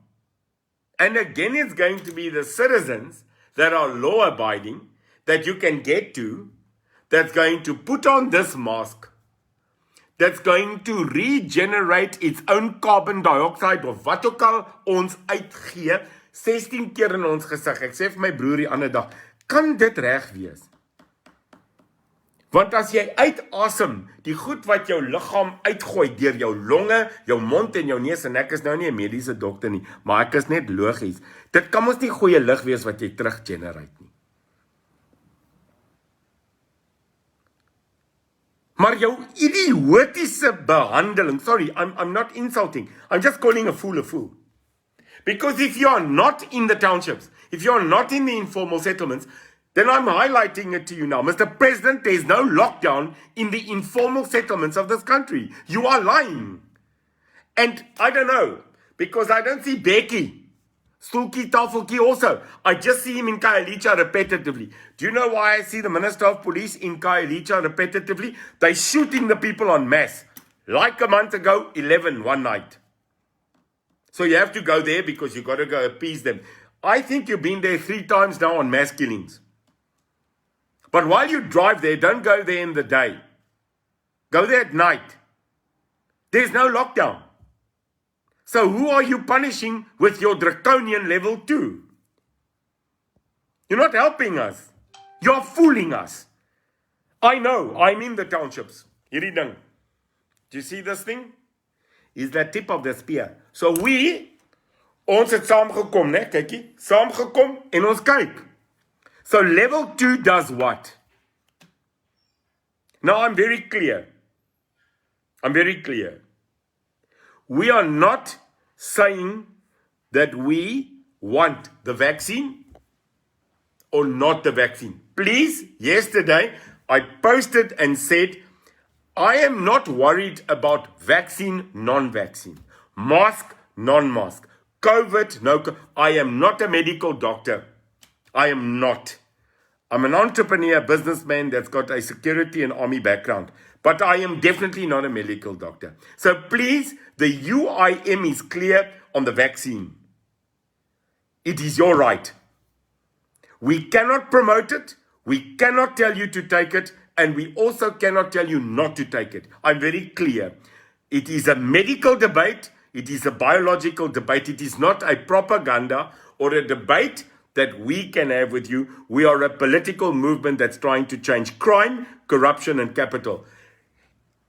And again, it's going to be the citizens that are law-abiding, that you can get to, that's going to put on this mask, that's going to regenerate its own carbon dioxide of wat ook al ons uitgee, 16 keer in ons gesig. Ek sê vir my broer die ander dag, kan dit reg wees? Want as jy uitasem, die goed wat jou liggaam uitgooi deur jou longe, jou mond en jou neus, en ek is nou nie 'n mediese dokter nie, maar ek is net logies. Dit kan mos nie goeie lug wees wat jy teruggenerate nie. Maar jou idiotiese behandeling, sorry, I'm not insulting. I'm just calling a fool a fool. Because if you are not in the townships, if you are not in the informal settlements, then I'm highlighting it to you now. Mr. President, there's no lockdown in the informal settlements of this country. You are lying. And I don't know, because I don't see Becky, Stoeltjie, Tafeltjie also. I just see him in Khayelitsha repetitively. Do you know why I see the Minister of Police in Khayelitsha repetitively? They're shooting the people en masse. Like a month ago, 11 one night. So you have to go there because you've got to go appease them. I think you've been there 3 times now on mass killings. But while you drive there, don't go there in the day. Go there at night. There's no lockdown. So who are you punishing with your draconian level 2? You're not helping us. You're fooling us. I know, I'm in the townships. Hierdie ding. Do you see this thing? Is the tip of the spear. So ons het saamgekom, né? Kykie, saamgekom en ons kyk. So level 2 does what? Now I'm very clear. We are not saying that we want the vaccine or not the vaccine. Please, yesterday I posted and said, I am not worried about vaccine, non-vaccine, mask, non-mask, COVID, no. I am not a medical doctor. I am not. I'm an entrepreneur, businessman that's got a security and army background. But I am definitely not a medical doctor. So please, the UIM is clear on the vaccine. It is your right. We cannot promote it. We cannot tell you to take it. And we also cannot tell you not to take it. I'm very clear. It is a medical debate. It is a biological debate. It is not a propaganda or a debate that we can have with you. We are a political movement that's trying to change crime, corruption, and capital.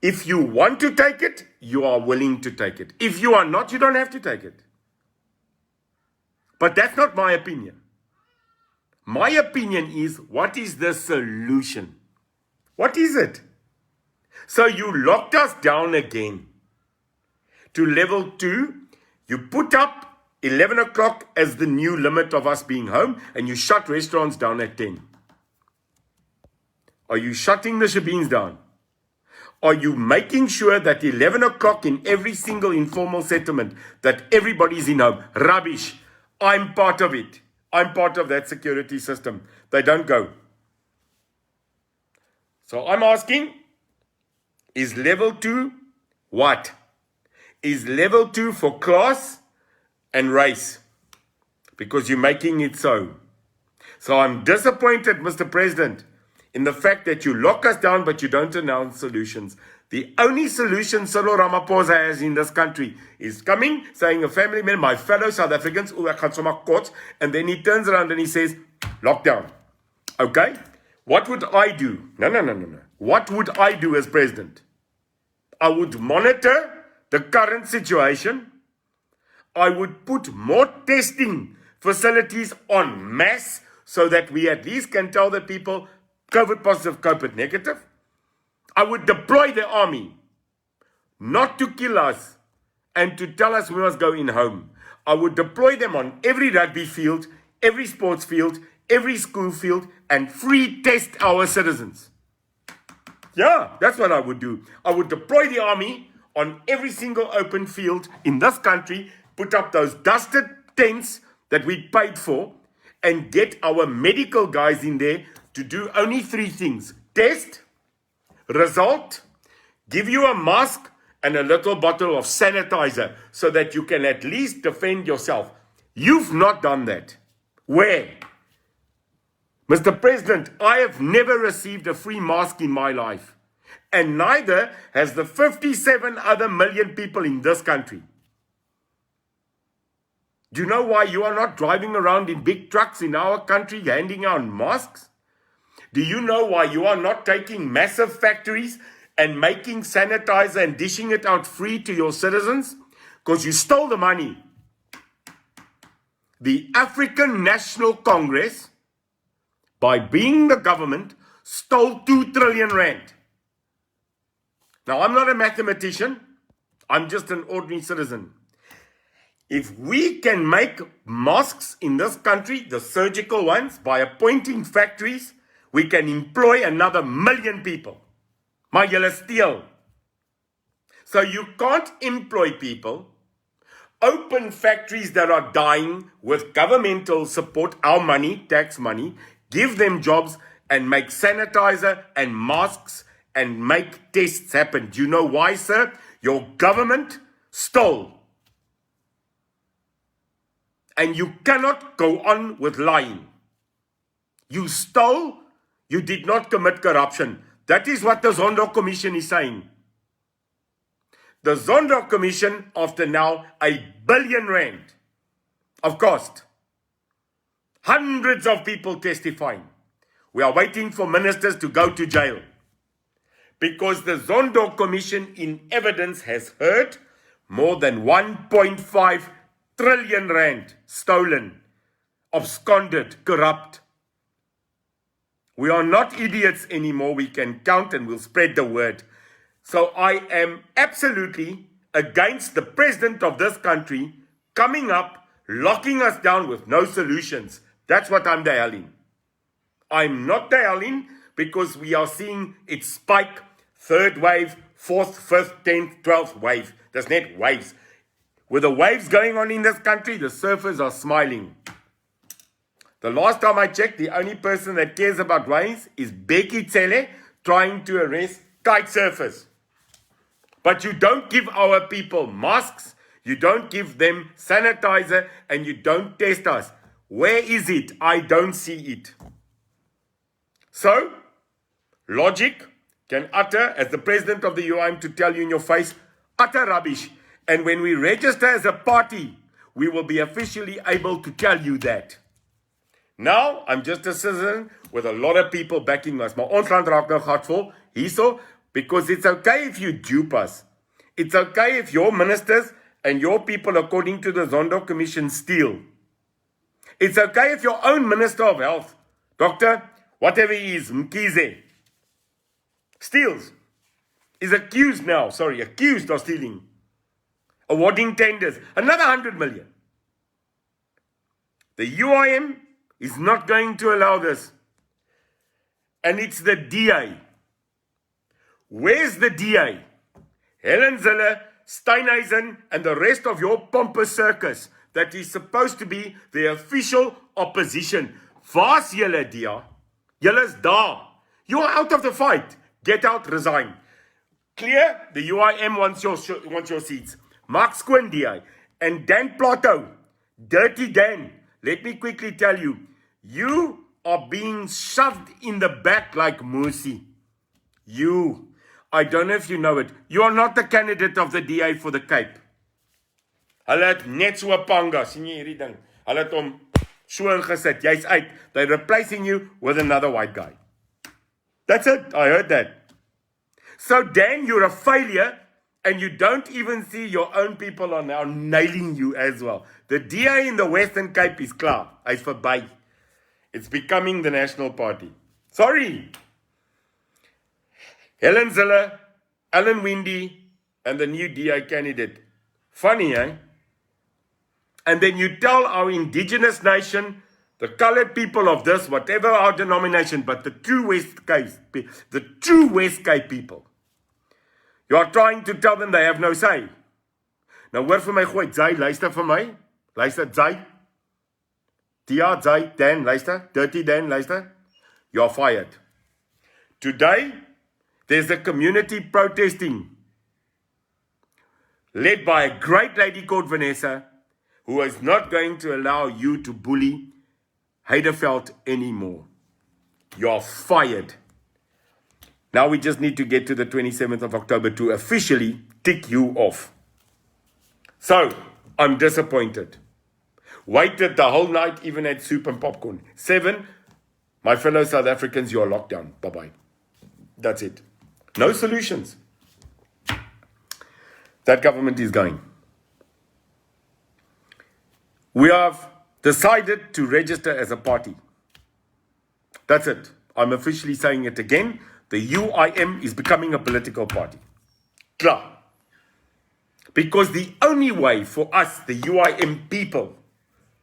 If you want to take it, you are willing to take it. If you are not, you don't have to take it. But that's not my opinion. My opinion is, what is the solution? What is it? So you locked us down again to level 2. You put up 11 o'clock as the new limit of us being home, and you shut restaurants down at 10. Are you shutting the shebeens down? Are you making sure that 11 o'clock in every single informal settlement that everybody's in home? Rubbish. I'm part of it. I'm part of that security system. They don't go. So I'm asking, is level 2 what? Is level 2 for class and race? Because you're making it so. So I'm disappointed, Mr. President, in the fact that you lock us down but you don't announce solutions. The only solution Cyril Ramaphosa has in this country is coming, saying a family member, my fellow South Africans, ek gaan sommer kort, and then he turns around and he says, lockdown. Okay? What would I do? No. What would I do as president? I would monitor the current situation. I would put more testing facilities en masse so that we at least can tell the people COVID positive, COVID negative. I would deploy the army, not to kill us and to tell us we must go in home. I would deploy them on every rugby field, every sports field, every school field, and free test our citizens. Yeah, that's what I would do. I would deploy the army on every single open field in this country, put up those dusted tents that we paid for, and get our medical guys in there to do only 3 things. Test, result, give you a mask and a little bottle of sanitizer so that you can at least defend yourself. You've not done that. Where? Mr. President, I have never received a free mask in my life. And neither has the 57 other million people in this country. Do you know why you are not driving around in big trucks in our country handing out masks? Do you know why you are not taking massive factories and making sanitizer and dishing it out free to your citizens? Because you stole the money. The African National Congress, by being the government, stole 2 trillion rand. Now, I'm not a mathematician. I'm just an ordinary citizen. If we can make masks in this country, the surgical ones, by appointing factories, we can employ another 1 million people. Maar julle steel. So you can't employ people, open factories that are dying with governmental support, our money, tax money, give them jobs and make sanitizer and masks and make tests happen. Do you know why, sir? Your government stole. And you cannot go on with lying. You stole, you did not commit corruption. That is what the Zondo Commission is saying. The Zondo Commission, after now 1 billion rand of cost. Hundreds of people testifying. We are waiting for ministers to go to jail. Because the Zondo Commission in evidence has heard more than 1.5 trillion rand stolen, absconded, corrupt. We are not idiots anymore. We can count and we'll spread the word. So I am absolutely against the president of this country coming up, locking us down with no solutions. That's what I'm dialing. I'm not dialing because we are seeing it spike, third wave, fourth, fifth, 10th, 12th wave. There's not waves. With the waves going on in this country, the surfers are smiling. The last time I checked, the only person that cares about waves is Becky Tsele trying to arrest kite surfers. But you don't give our people masks, you don't give them sanitizer, and you don't test us. Where is it? I don't see it. So, logic can utter, as the president of the UIM to tell you in your face, utter rubbish. And when we register as a party, we will be officially able to tell you that. Now, I'm just a citizen with a lot of people backing us. Maar ons land raak nou gatvol, hierso, because it's okay if you dupe us. It's okay if your ministers and your people, according to the Zondo Commission, steal. It's okay if your own Minister of Health, Doctor, whatever he is, Mkize, steals. Is accused of stealing. Awarding tenders, another 100 million. The UIM is not going to allow this. And it's the DA. Where's the DA? Helen Zille, Steinhuisen, and the rest of your pompous circus that is supposed to be the official opposition. Waar's julle, DA? Julle is daar. You are out of the fight. Get out, resign. Clear? The UIM wants your seats. Mark Skoon, DA. And Dan Plato, Dirty Dan. Let me quickly tell you, you are being shoved in the back like Musi. I don't know if you know it. You are not the candidate of the DA for the Cape. Hulle het net so 'n panga, sien jy hierdie ding? Hulle het hom so ingesit. Jy's uit. They're replacing you with another white guy. That's it. I heard that. So Dan, you're a failure. And you don't even see your own people are now nailing you as well. The DA in the Western Cape is klaar. Hy's verby. It's becoming the National Party. Sorry. Helen Zille, Alan Windy, and the new DA candidate. Funny, eh? And then you tell our indigenous nation, the colored people of this, whatever our denomination, but the true West Cape people. You are trying to tell them they have no say. Nou hoor vir my gooi, Zay, luister vir my. Luister, Zay. Tia, Zay, Dan, luister. Dirty Dan, luister. You are fired. Today, there's a community protesting led by a great lady called Vanessa, who is not going to allow you to bully Heideveld anymore. You are fired. Now we just need to get to the 27th of October to officially tick you off. So, I'm disappointed. Waited the whole night, even had soup and popcorn. 7, my fellow South Africans, you are locked down. Bye-bye. That's it. No solutions. That government is going. We have decided to register as a party. That's it. I'm officially saying it again. The UIM is becoming a political party. Klar. Because the only way for us, the UIM people,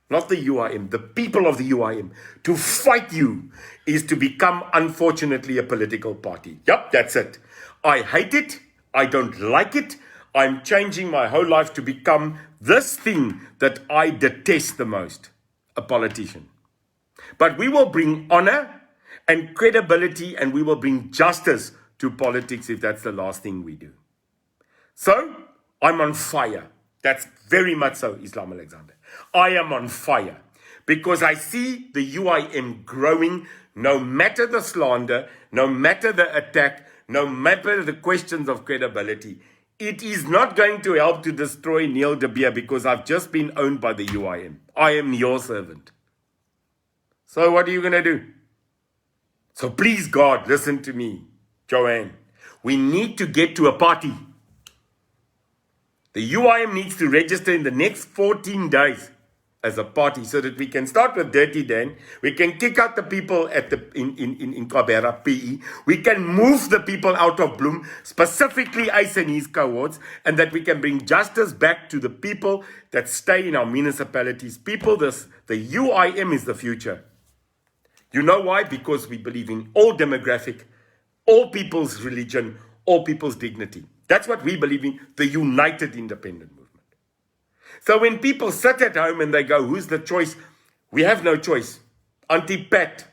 not the UIM, the people of the UIM, to fight you is to become, unfortunately, a political party. Yep, that's it. I hate it. I don't like it. I'm changing my whole life to become this thing that I detest the most, a politician. But we will bring honor and credibility, and we will bring justice to politics if that's the last thing we do. So, I'm on fire. That's very much so, Islam Alexander. I am on fire because I see the UIM growing no matter the slander, no matter the attack, no matter the questions of credibility. It is not going to help to destroy Neil de Beer because I've just been owned by the UIM. I am your servant. So what are you going to do? So please, God, listen to me, Joanne. We need to get to a party. The UIM needs to register in the next 14 days as a party so that we can start with Dirty Dan. We can kick out the people at the in Kabera, PE. We can move the people out of Bloem, specifically Ace and his cohorts, and that we can bring justice back to the people that stay in our municipalities. People, the UIM is the future. You know why? Because we believe in all demographic, all people's religion, all people's dignity. That's what we believe in, the united independent movement. So when people sit at home and they go, who's the choice? We have no choice. Auntie Pat.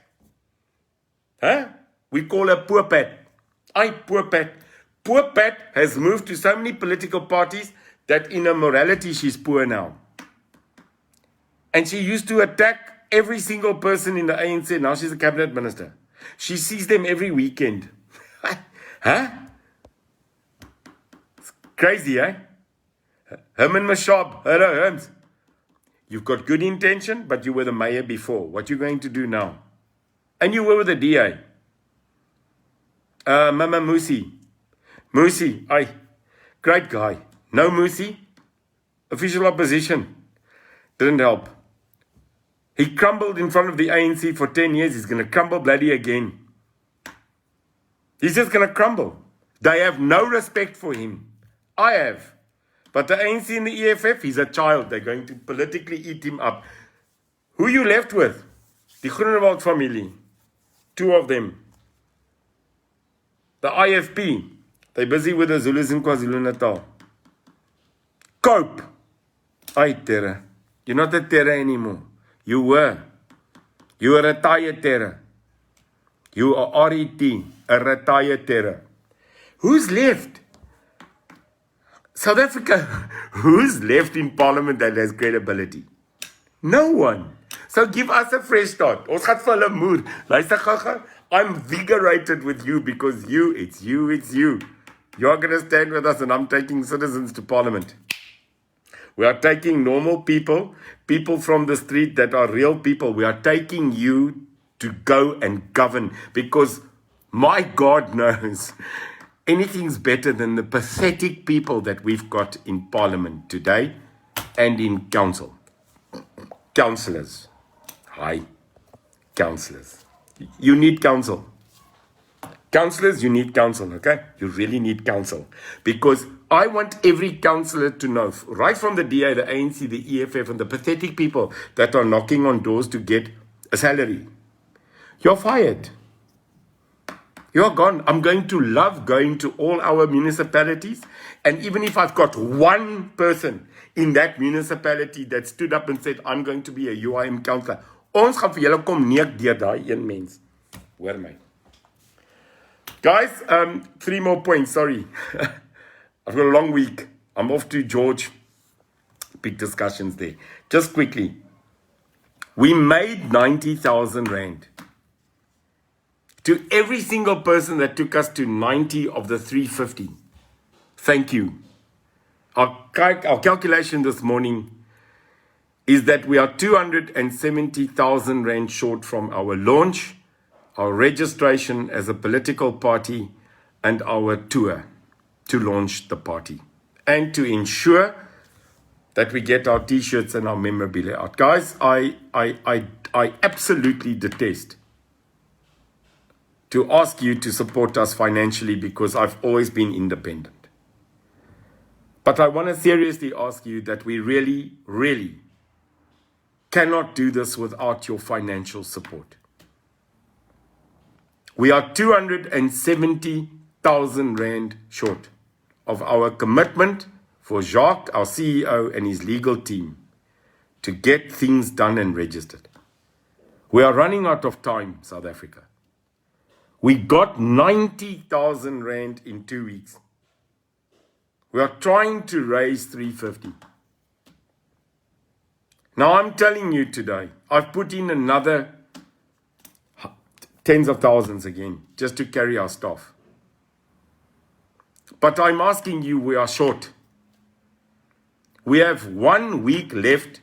Huh? We call her Poor Pat. Poor Pat. Poor Pat has moved to so many political parties that in her morality she's poor now. And she used to attack every single person in the ANC. Now she's a cabinet minister. She sees them every weekend. Huh? It's crazy, eh? Herman Mashab, hello, Herms. You've got good intention, but you were the mayor before. What are you going to do now? And you were the DA. Mama Musi. Musi, great guy. No Musi. Official opposition. Didn't help. He crumbled in front of the ANC for 10 years. He's going to crumble bloody again. He's just going to crumble. They have no respect for him. I have. But the ANC and the EFF, he's a child. They're going to politically eat him up. Who you left with? The Groenewald family. 2 of them. The IFP. They're busy with the Zulus in KwaZulu-Natal. Cope. Terror. You're not a terror anymore. You were. You are a retired terror. You are RET, a retired terror. Who's left? South Africa, who's left in parliament that has credibility? No one. So give us a fresh start. Ons gaan vir hulle moer. Luister gaga, I'm vigorated with you because it's you. You're going to stand with us and I'm taking citizens to parliament. We are taking normal people from the street that are real people. We are taking you to go and govern because my God knows anything's better than the pathetic people that we've got in parliament today and in council. Councillors. Hi. Councillors. You need council. Councillors, you need council, okay? You really need council. Because I want every councillor to know, right from the DA, the ANC, the EFF, and the pathetic people that are knocking on doors to get a salary. You're fired. You're gone. I'm going to love going to all our municipalities. And even if I've got one person in that municipality that stood up and said, I'm going to be a UIM councillor, ons gaan vir julle kom neek deur daai een mens. Hoor my. Guys, 3 more points. Sorry. I've got a long week. I'm off to George. Big discussions there. Just quickly. We made 90,000 Rand. To every single person that took us to 90 of the 350. Thank you. Our calculation this morning is that we are 270,000 Rand short from our launch, our registration as a political party, and our tour to launch the party. And to ensure that we get our t-shirts and our memorabilia out. Guys, I absolutely detest to ask you to support us financially because I've always been independent. But I want to seriously ask you that we really, really cannot do this without your financial support. We are 270,000 Rand short of our commitment for Jacques, our CEO, and his legal team to get things done and registered. We are running out of time, South Africa. We got 90,000 Rand in 2 weeks. We are trying to raise 350. Now I'm telling you today, I've put in another tens of thousands again, just to carry our staff. But I'm asking you, we are short. We have 1 week left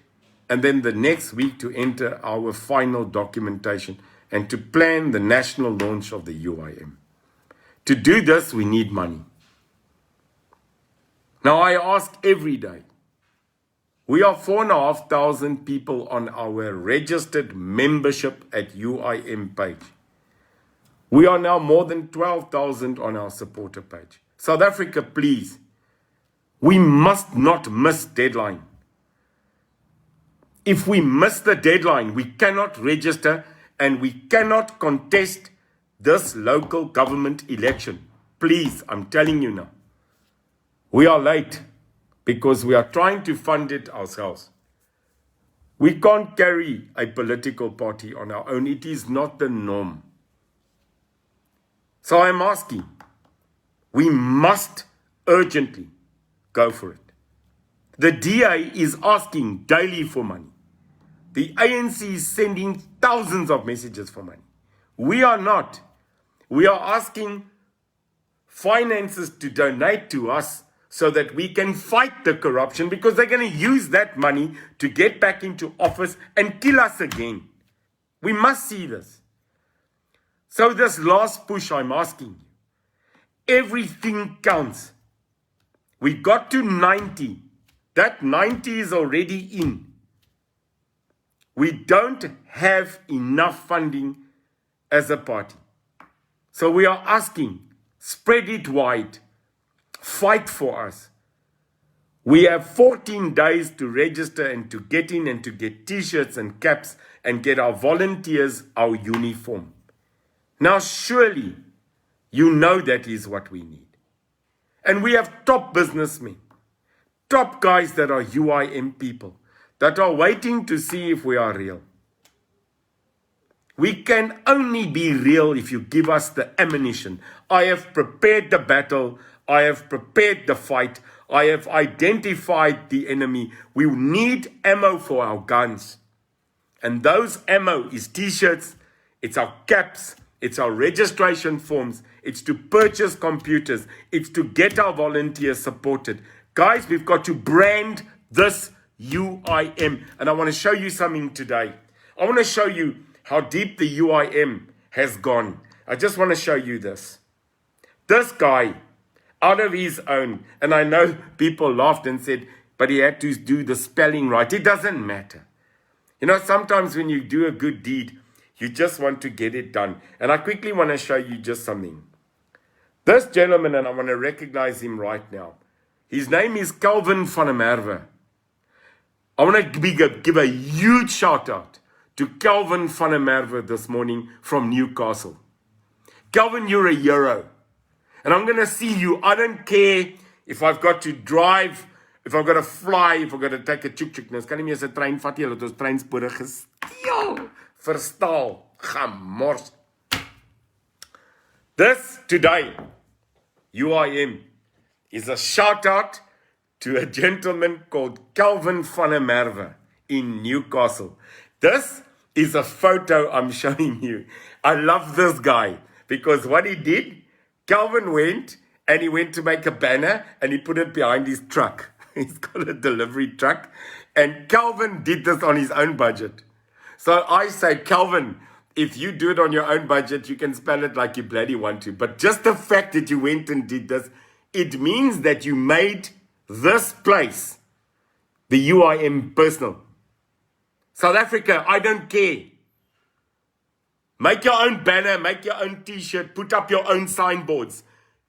and then the next week to enter our final documentation and to plan the national launch of the UIM. To do this, we need money. Now, I ask every day. We are 4,500 people on our registered membership at UIM page. We are now more than 12,000 on our supporter page. South Africa, please. We must not miss deadline. If we miss the deadline, we cannot register and we cannot contest this local government election. Please, I'm telling you now. We are late because we are trying to fund it ourselves. We can't carry a political party on our own. It is not the norm. So I'm asking, we must urgently go for it. The DA is asking daily for money. The ANC is sending thousands of messages for money. We are not. We are asking finances to donate to us so that we can fight the corruption, because they're going to use that money to get back into office and kill us again. We must see this. So this last push, I'm asking you, everything counts. We got to 90. That 90 is already in. We don't have enough funding as a party. So we are asking, spread it wide. Fight for us. We have 14 days to register and to get in and to get t-shirts and caps and get our volunteers our uniform. Now surely you know that is what we need. And we have top businessmen, top guys that are UIM people, that are waiting to see if we are real. We can only be real if you give us the ammunition. I have prepared the battle. I have prepared the fight. I have identified the enemy. We need ammo for our guns. And those ammo is t-shirts, it's our caps, it's our registration forms, it's to purchase computers, it's to get our volunteers supported. Guys, we've got to brand this UIM. And I want to show you something today. I want to show you how deep the UIM has gone. I just want to show you this. This guy, out of his own, and I know people laughed and said, but he had to do the spelling right. It doesn't matter. You know, sometimes when you do a good deed, you just want to get it done. And I quickly want to show you just something. This gentleman, and I want to recognize him right now. His name is Calvin van der Merwe. I want to give a huge shout out to Calvin van der Merwe this morning from Newcastle. Calvin, you're a hero. And I'm going to see you. I don't care if I've got to drive, if I've got to fly, if I've got to take a tuk-tuk. Nou, kan nie meer 'n trein vat hier, dat ons treinspore gesteel, verstaal, gemors. This today, UIM, is a shout out to a gentleman called Calvin van der Merwe in Newcastle. This is a photo I'm showing you. I love this guy because what he did, Calvin went and he went to make a banner and he put it behind his truck. He's got a delivery truck. And Calvin did this on his own budget. So I say, Calvin, if you do it on your own budget, you can spell it like you bloody want to. But just the fact that you went and did this, it means that you made this place, the UIM, personal. South Africa, I don't care. Make your own banner, make your own t-shirt, put up your own signboards.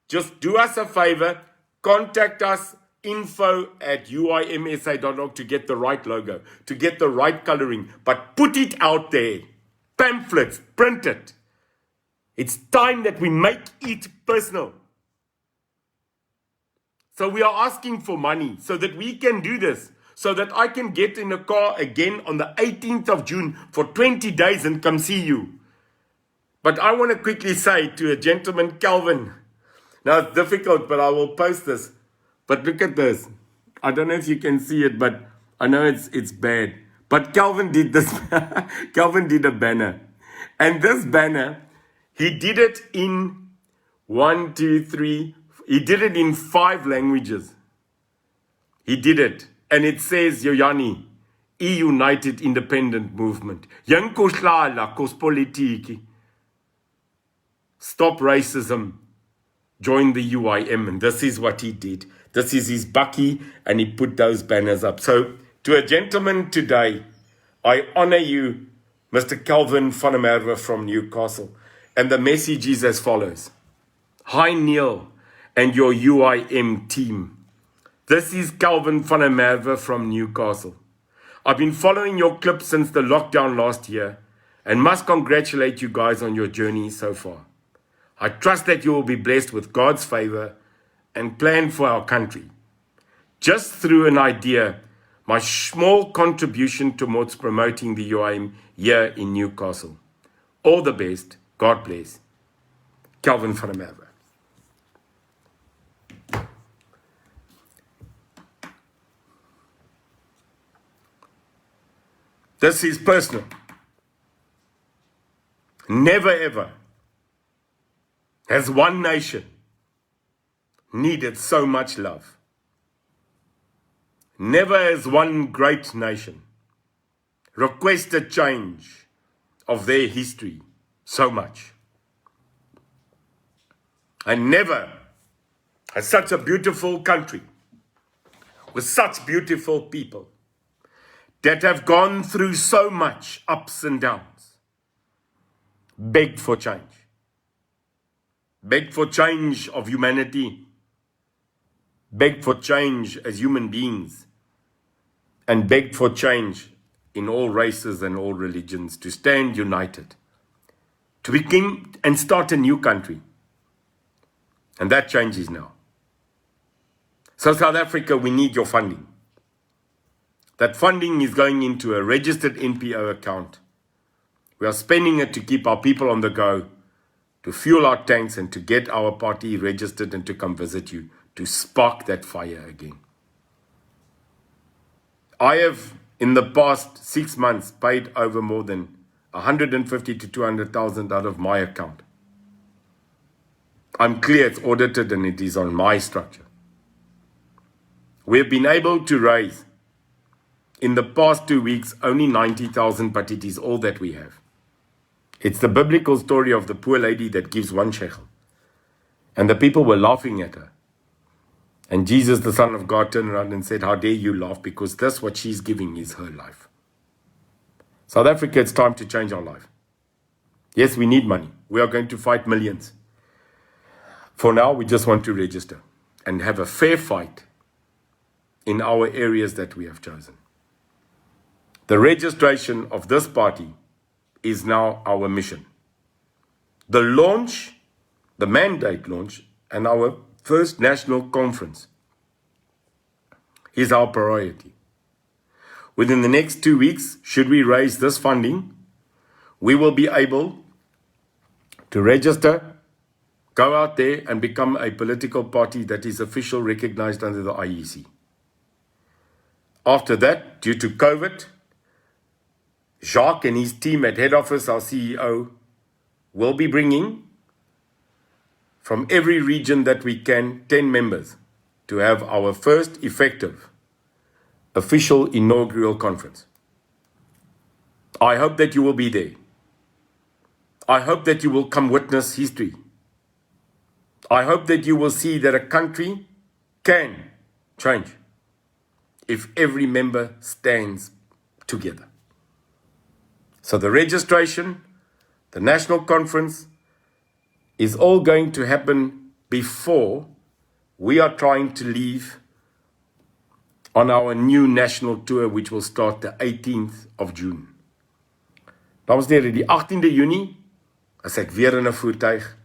Just do us a favor, contact us, info@uimsa.org to get the right logo, to get the right coloring, but put it out there. Pamphlets, print it. It's time that we make it personal. So we are asking for money so that we can do this, so that I can get in a car again on the 18th of June for 20 days and come see you. But I want to quickly say to a gentleman, Calvin, now it's difficult, but I will post this. But look at this. I don't know if you can see it, but I know it's bad. But Calvin did this. Calvin did a banner. And this banner, he did it in 1, 2, 3. He did it in 5 languages. He did it. And it says, Yoyani, E-United Independent Movement. Yang koslala, kospolitiki. Stop racism. Join the UIM. And this is what he did. This is his bucky, and he put those banners up. So, to a gentleman today, I honor you, Mr. Calvin van der Merwe from Newcastle. And the message is as follows. Hi, Neil, and your UIM team. This is Calvin van der Merwe from Newcastle. I've been following your clip since the lockdown last year and must congratulate you guys on your journey so far. I trust that you will be blessed with God's favor and plan for our country. Just through an idea, my small contribution towards promoting the UIM here in Newcastle. All the best. God bless. Calvin van der Merwe. This is personal. Never ever has one nation needed so much love. Never has one great nation requested change of their history so much. And never has such a beautiful country with such beautiful people that have gone through so much ups and downs, begged for change. Begged for change of humanity, begged for change as human beings, and begged for change in all races and all religions to stand united, to begin and start a new country. And that changes now. So South Africa, we need your funding. That funding is going into a registered NPO account. We are spending it to keep our people on the go, to fuel our tanks and to get our party registered and to come visit you, to spark that fire again. I have, in the past 6 months, paid over more than 150 to 200,000 out of my account. I'm clear it's audited and it is on my structure. We've been able to raise, in the past 2 weeks, only 90,000, but it is all that we have. It's the biblical story of the poor lady that gives 1 shekel. And the people were laughing at her. And Jesus, the Son of God, turned around and said, how dare you laugh, because that's what she's giving is her life. South Africa, it's time to change our life. Yes, we need money. We are going to fight millions. For now, we just want to register and have a fair fight in our areas that we have chosen. The registration of this party is now our mission. The launch, the mandate launch, and our first national conference is our priority. Within the next 2 weeks, should we raise this funding, we will be able to register, go out there and become a political party that is officially recognized under the IEC. After that, due to COVID, Jacques and his team at head office, our CEO, will be bringing from every region that we can 10 members to have our first effective official inaugural conference. I hope that you will be there. I hope that you will come witness history. I hope that you will see that a country can change if every member stands together. So the registration, the national conference, is all going to happen before we are trying to leave on our new national tour, which will start the 18th of June. Dames en heren, die 18de Junie is ek weer in 'n voertuig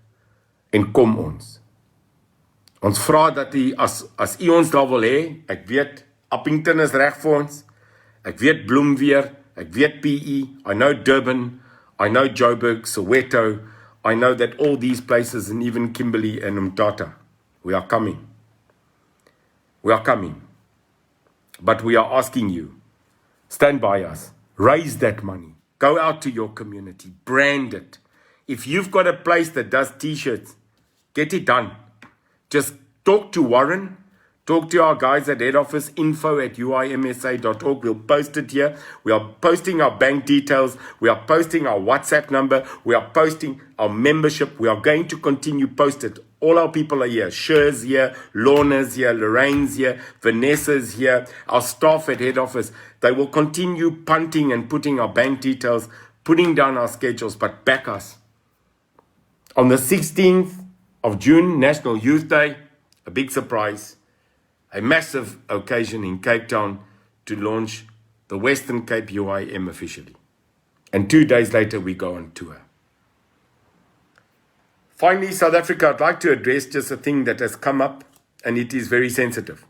en kom ons. Ons vra dat u as u ons daar wil hê, ek weet Appington is reg vir ons, ek weet Bloemweer, ek weet PE, I know Durban, I know Joburg, Soweto, I know that all these places, and even Kimberley and Umtata, we are coming. We are coming. But we are asking you, stand by us, raise that money, go out to your community, brand it. If you've got a place that does t-shirts, get it done. Just talk to Warren, Talk to our guys at head office, info@uimsa.org. We'll post it here. We are posting our bank details. We are posting our WhatsApp number. We are posting our membership. We are going to continue post it. All our people are here. Shir's here, Lorna's here, Lorraine's here, Vanessa's here, our staff at head office. They will continue punting and putting our bank details, putting down our schedules, but back us. On the 16th of June, National Youth Day, a big surprise. A massive occasion in Cape Town to launch the Western Cape UIM officially. And 2 days later, we go on tour. Finally, South Africa, I'd like to address just a thing that has come up, and it is very sensitive.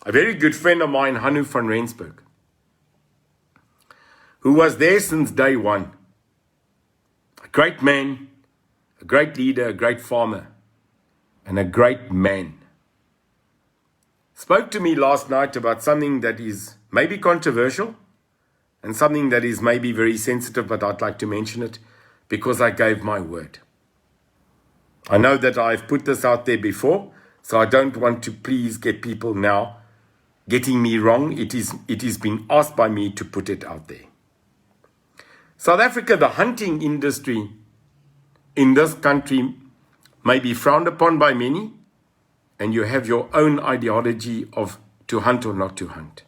A very good friend of mine, Hannu van Rensburg, who was there since day one. A great man, a great leader, a great farmer, and a great man. Spoke to me last night about something that is maybe controversial and something that is maybe very sensitive, but I'd like to mention it because I gave my word. I know that I've put this out there before, so I don't want to please get people now getting me wrong. It is been asked by me to put it out there. South Africa, the hunting industry in this country may be frowned upon by many, and you have your own ideology of to hunt or not to hunt.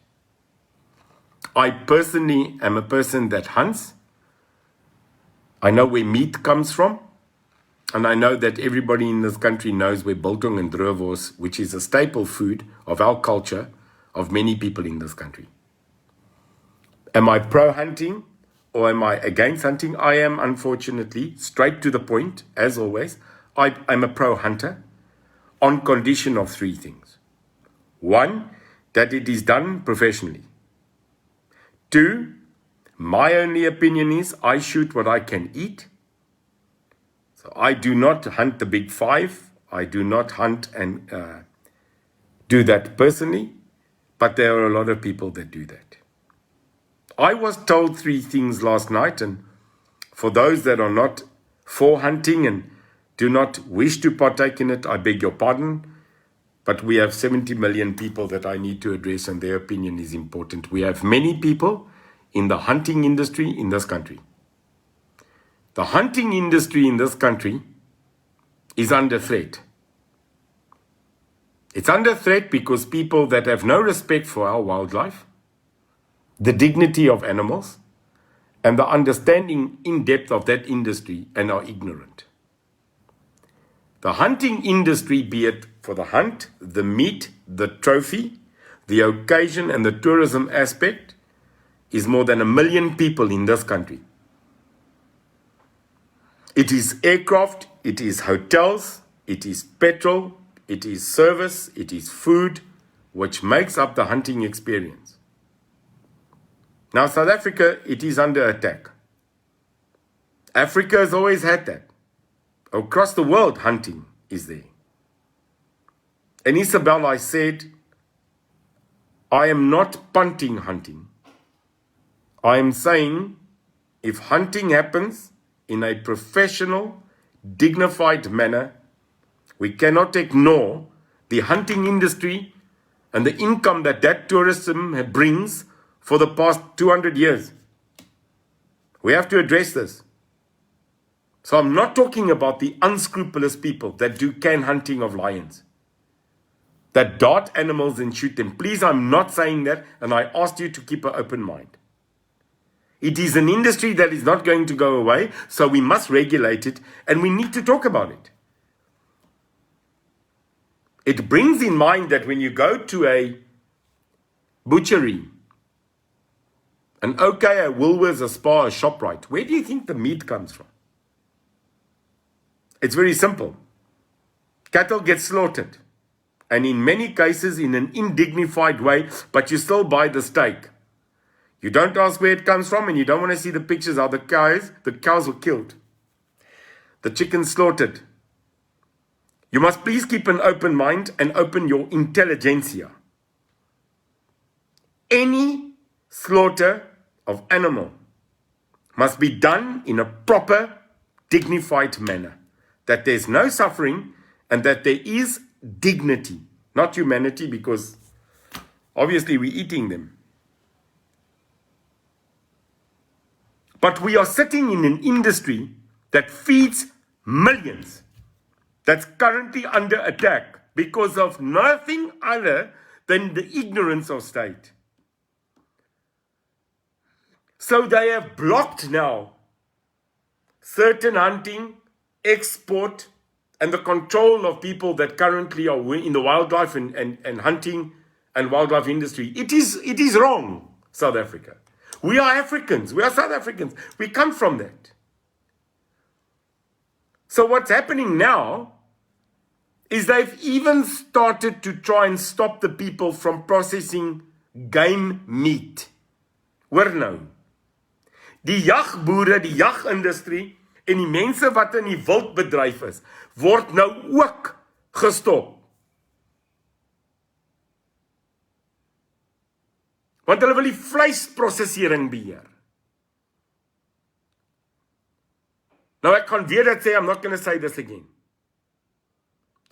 I personally am a person that hunts. I know where meat comes from, and I know that everybody in this country knows where biltong and droewors, which is a staple food of our culture, of many people in this country. Am I pro-hunting or am I against hunting? I am, unfortunately, straight to the point, as always. I'm a pro-hunter. On condition of 3 things. 1, that it is done professionally. 2, my only opinion is I shoot what I can eat. So I do not hunt the big 5. I do not hunt and do that personally, but there are a lot of people that do that. I was told 3 things last night, and for those that are not for hunting and do not wish to partake in it, I beg your pardon, but we have 70 million people that I need to address, and their opinion is important. We have many people in the hunting industry in this country. The hunting industry in this country is under threat. It's under threat because people that have no respect for our wildlife, the dignity of animals, and the understanding in depth of that industry, and are ignorant. The hunting industry, be it for the hunt, the meat, the trophy, the occasion, and the tourism aspect, is more than 1 million people in this country. It is aircraft, it is hotels, it is petrol, it is service, it is food, which makes up the hunting experience. Now, South Africa, it is under attack. Africa has always had that. Across the world, hunting is there. And Isabel, I said, I am not punting hunting. I am saying if hunting happens in a professional, dignified manner, we cannot ignore the hunting industry and the income that tourism brings for the past 200 years. We have to address this. So I'm not talking about the unscrupulous people that do can hunting of lions, that dart animals and shoot them. Please, I'm not saying that, and I asked you to keep an open mind. It is an industry that is not going to go away, so we must regulate it, and we need to talk about it. It brings in mind that when you go to a butchery, a Woolworths, a Spar, a ShopRite, where do you think the meat comes from? It's very simple. Cattle get slaughtered, and in many cases in an indignified way, but you still buy the steak. You don't ask where it comes from, and you don't want to see the pictures of the cows were killed. The chicken slaughtered. You must please keep an open mind and open your intelligentsia. Any slaughter of animal must be done in a proper, dignified manner. That there's no suffering and that there is dignity. not humanity, because obviously we're eating them. But we are sitting in an industry that feeds millions, that's currently under attack because of nothing other than the ignorance of state. So they have blocked now certain hunting, export, and the control of people that currently are in the wildlife and hunting and wildlife industry. It is wrong, South Africa. We are Africans. We are South Africans. We come from that. So what's happening now is they've even started to try and stop the people from processing game meat. Hoor nou, die jagboere, die jagindustrie en die mense wat in die wildbedryf is, word nou ook gestop. Want hulle wil die vleisprosesering beheer. Nou ek kan weer dit sê, I'm not going to say this again.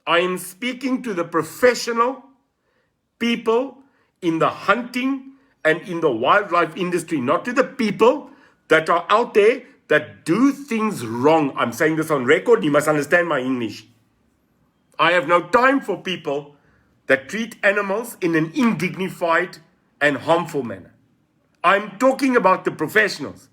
I am speaking to the professional people in the hunting and in the wildlife industry, not to the people that are out there that do things wrong. I'm saying this on record, you must understand my English. I have no time for people that treat animals in an indignified and harmful manner. I'm talking about the professionals.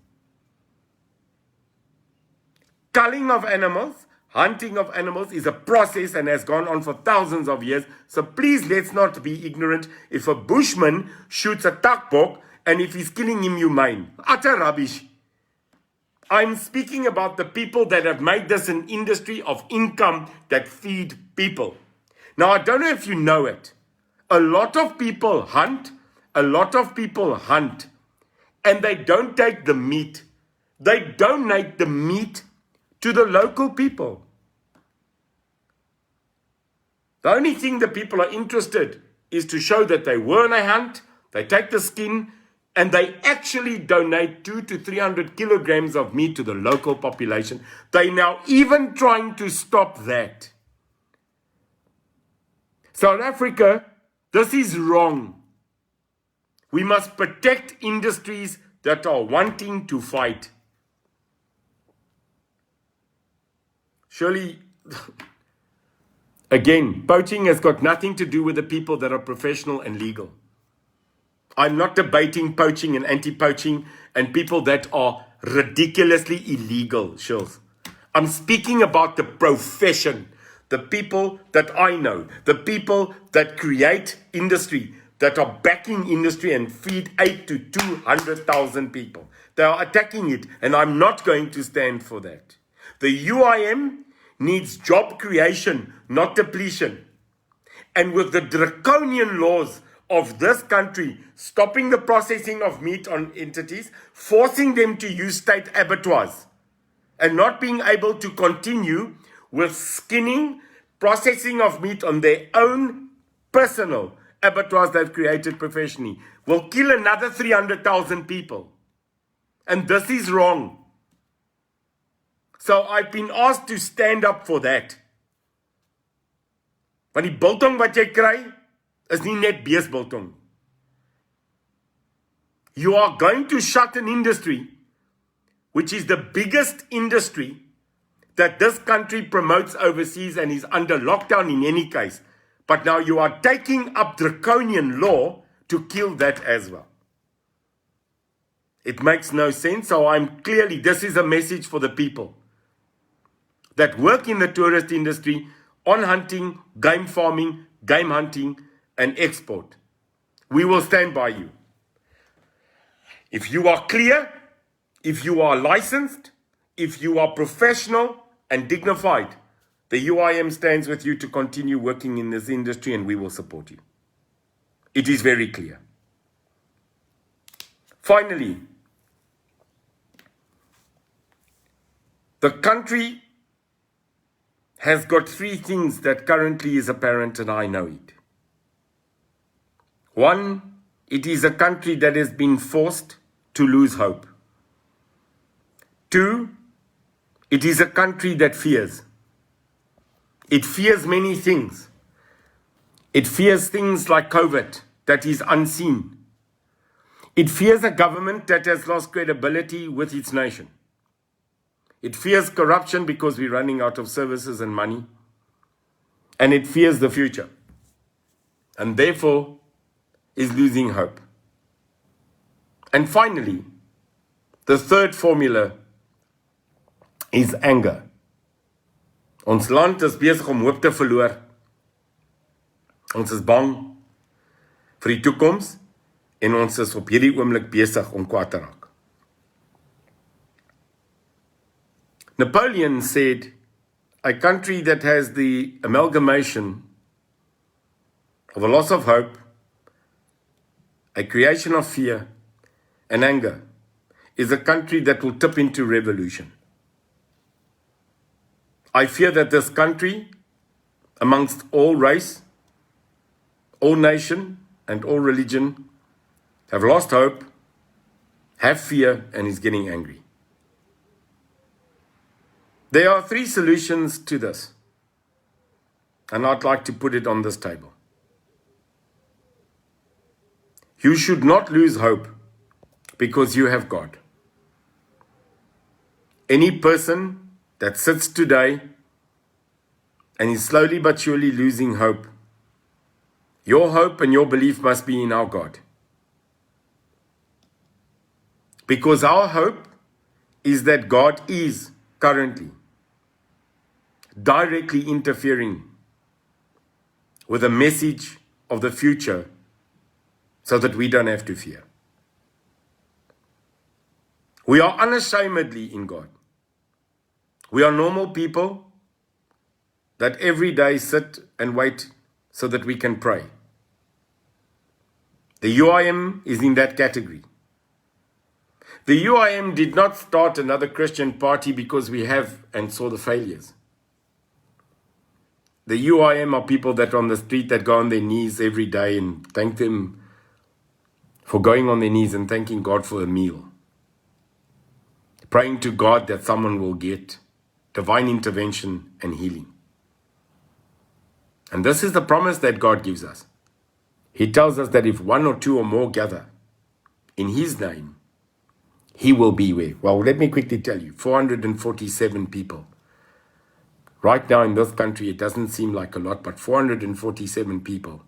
Culling of animals, hunting of animals is a process and has gone on for thousands of years. So please let's not be ignorant. If a bushman shoots a takbok and if he's killing him humane, utter rubbish. I'm speaking about the people that have made this an industry of income that feed people. Now I don't know if you know it. A lot of people hunt, and they don't take the meat. They donate the meat to the local people. The only thing the people are interested is to show that they were on a hunt, they take the skin, and they actually donate 200 to 300 kilograms of meat to the local population. They're now even trying to stop that. South Africa, this is wrong. We must protect industries that are wanting to fight. Surely, again, poaching has got nothing to do with the people that are professional and legal. I'm not debating poaching and anti-poaching and people that are ridiculously illegal, Shills. I'm speaking about the profession, the people that I know, the people that create industry, that are backing industry and feed 8 to 200,000 people. They are attacking it, and I'm not going to stand for that. The UIM needs job creation, not depletion. And with the draconian laws of this country stopping the processing of meat on entities, forcing them to use state abattoirs, and not being able to continue with skinning, processing of meat on their own personal abattoirs they've created professionally, will kill another 300,000 people. And this is wrong. So I've been asked to stand up for that. Want die biltong wat jy kry, is nie net beesbiltong. You are going to shut an industry, which is the biggest industry that this country promotes overseas and is under lockdown in any case. But now you are taking up draconian law to kill that as well. It makes no sense. So this is a message for the people that work in the tourist industry on hunting, game farming, game hunting, and export. We will stand by you. If you are clear, if you are licensed, if you are professional and dignified, the UIM stands with you to continue working in this industry, and we will support you. It is very clear. Finally, the country has got three things that currently is apparent, and I know it. One, it is a country that has been forced to lose hope. Two, it is a country that fears. It fears many things. It fears things like COVID that is unseen. It fears a government that has lost credibility with its nation. It fears corruption because we're running out of services and money. And it fears the future. And therefore is losing hope. And finally, the third formula is anger. Ons land is besig om hoop te verloor. Ons is bang vir die toekoms en ons is op hierdie oomblik besig om kwaad te raak. Napoleon said, a country that has the amalgamation of a loss of hope, a creation of fear and anger is a country that will tip into revolution. I fear that this country, amongst all race, all nation, and all religion, have lost hope, have fear, and is getting angry. There are three solutions to this, and I'd like to put it on this table. You should not lose hope because you have God. Any person that sits today and is slowly but surely losing hope, your hope and your belief must be in our God. Because our hope is that God is currently directly interfering with the message of the future so that we don't have to fear. We are unashamedly in God. We are normal people that every day sit and wait so that we can pray. The UIM is in that category. The UIM did not start another Christian party because we have and saw the failures. The UIM are people that are on the street that go on their knees every day and thank them for going on their knees and thanking God for a meal. Praying to God that someone will get divine intervention and healing. And this is the promise that God gives us. He tells us that if one or two or more gather in His name, He will be where? Well, let me quickly tell you, 447 people. Right now in this country, it doesn't seem like a lot, but 447 people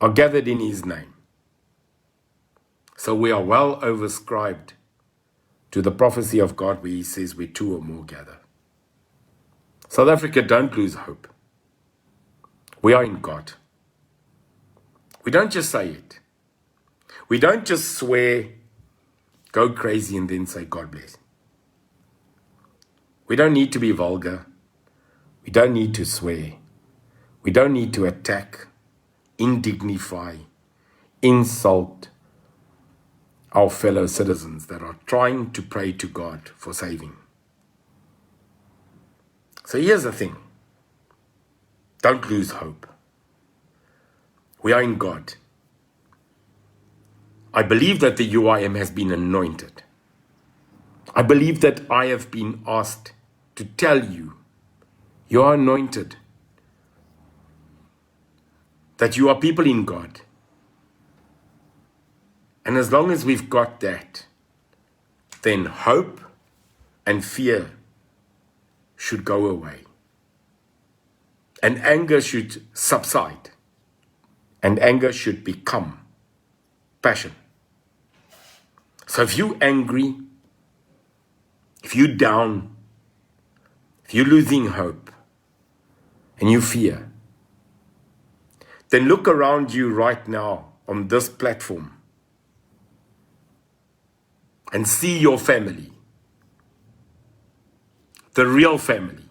are gathered in His name. So we are well overscribed to the prophecy of God where He says where two or more gather. South Africa, don't lose hope. We are in God. We don't just say it. We don't just swear, go crazy and then say God bless. We don't need to be vulgar. We don't need to swear. We don't need to attack, indignify, insult our fellow citizens that are trying to pray to God for saving. So here's the thing. Don't lose hope. We are in God. I believe that the UIM has been anointed. I believe that I have been asked to tell you, you are anointed, that you are people in God. And as long as we've got that, then hope and fear should go away. And anger should subside. And anger should become passion. So if you're angry, if you're down, if you're losing hope, and you fear, then look around you right now on this platform and see your family, the real family.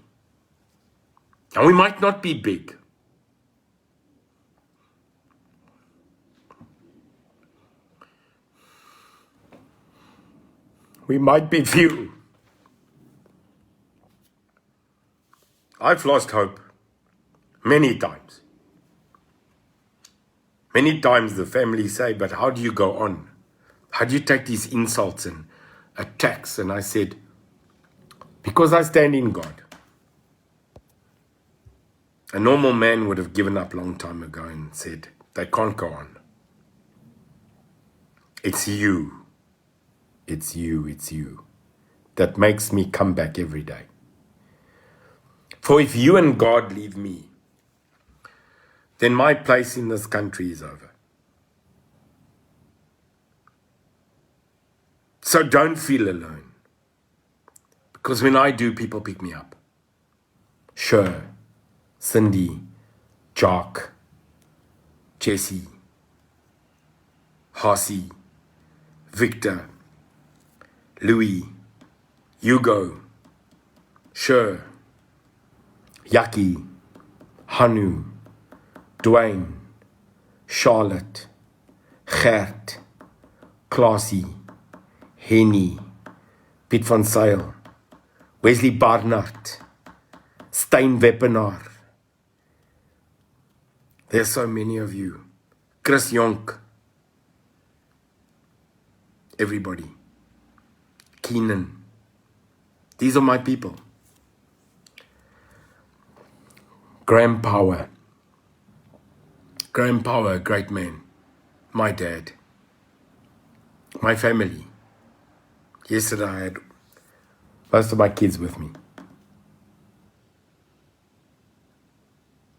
And we might not be big. We might be few. I've lost hope many times. Many times the family say, but how do you go on? How do you take these insults and attacks? And I said, because I stand in God. A normal man would have given up a long time ago and said, they can't go on. It's you, it's you that makes me come back every day. For if you and God leave me, then my place in this country is over. So don't feel alone. Because when I do, people pick me up. Sure, Cindy, Jock, Jesse, Hasi, Victor, Louis, Hugo, Sure, Yaki, Hanu, Dwayne, Charlotte, Gert, Klaasie, Henny, Piet van Zyl, Wesley Barnard, Stein Weppenaar. There's so many of you. Chris Jonk. Everybody. Keenan. These are my people. Graham Power. Graham Power, a great man. My dad. My family. Yesterday I had most of my kids with me.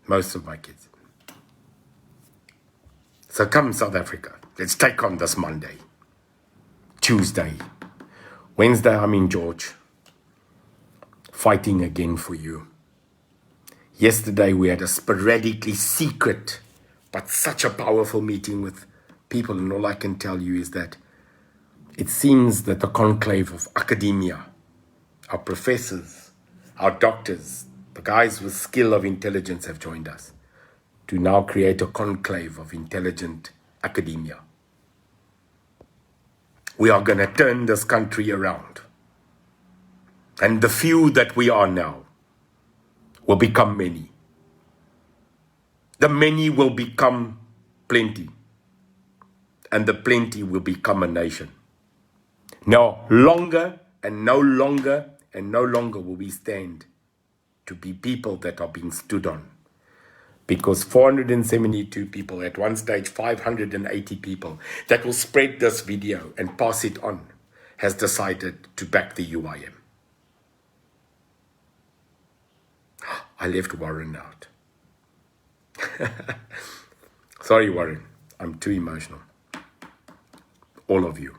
Most of my kids. So come South Africa. Let's take on this Monday. Tuesday. Wednesday I'm in George. Fighting again for you. Yesterday we had a sporadically secret but such a powerful meeting with people, and all I can tell you is that it seems that the conclave of academia, our professors, our doctors, the guys with skill of intelligence have joined us to now create a conclave of intelligent academia. We are going to turn this country around. And the few that we are now will become many. The many will become plenty. And the plenty will become a nation. No longer and no longer will we stand to be people that are being stood on. Because 472 people, at one stage 580 people, that will spread this video and pass it on, has decided to back the UIM. I left Warren out. Sorry, Warren. I'm too emotional. All of you.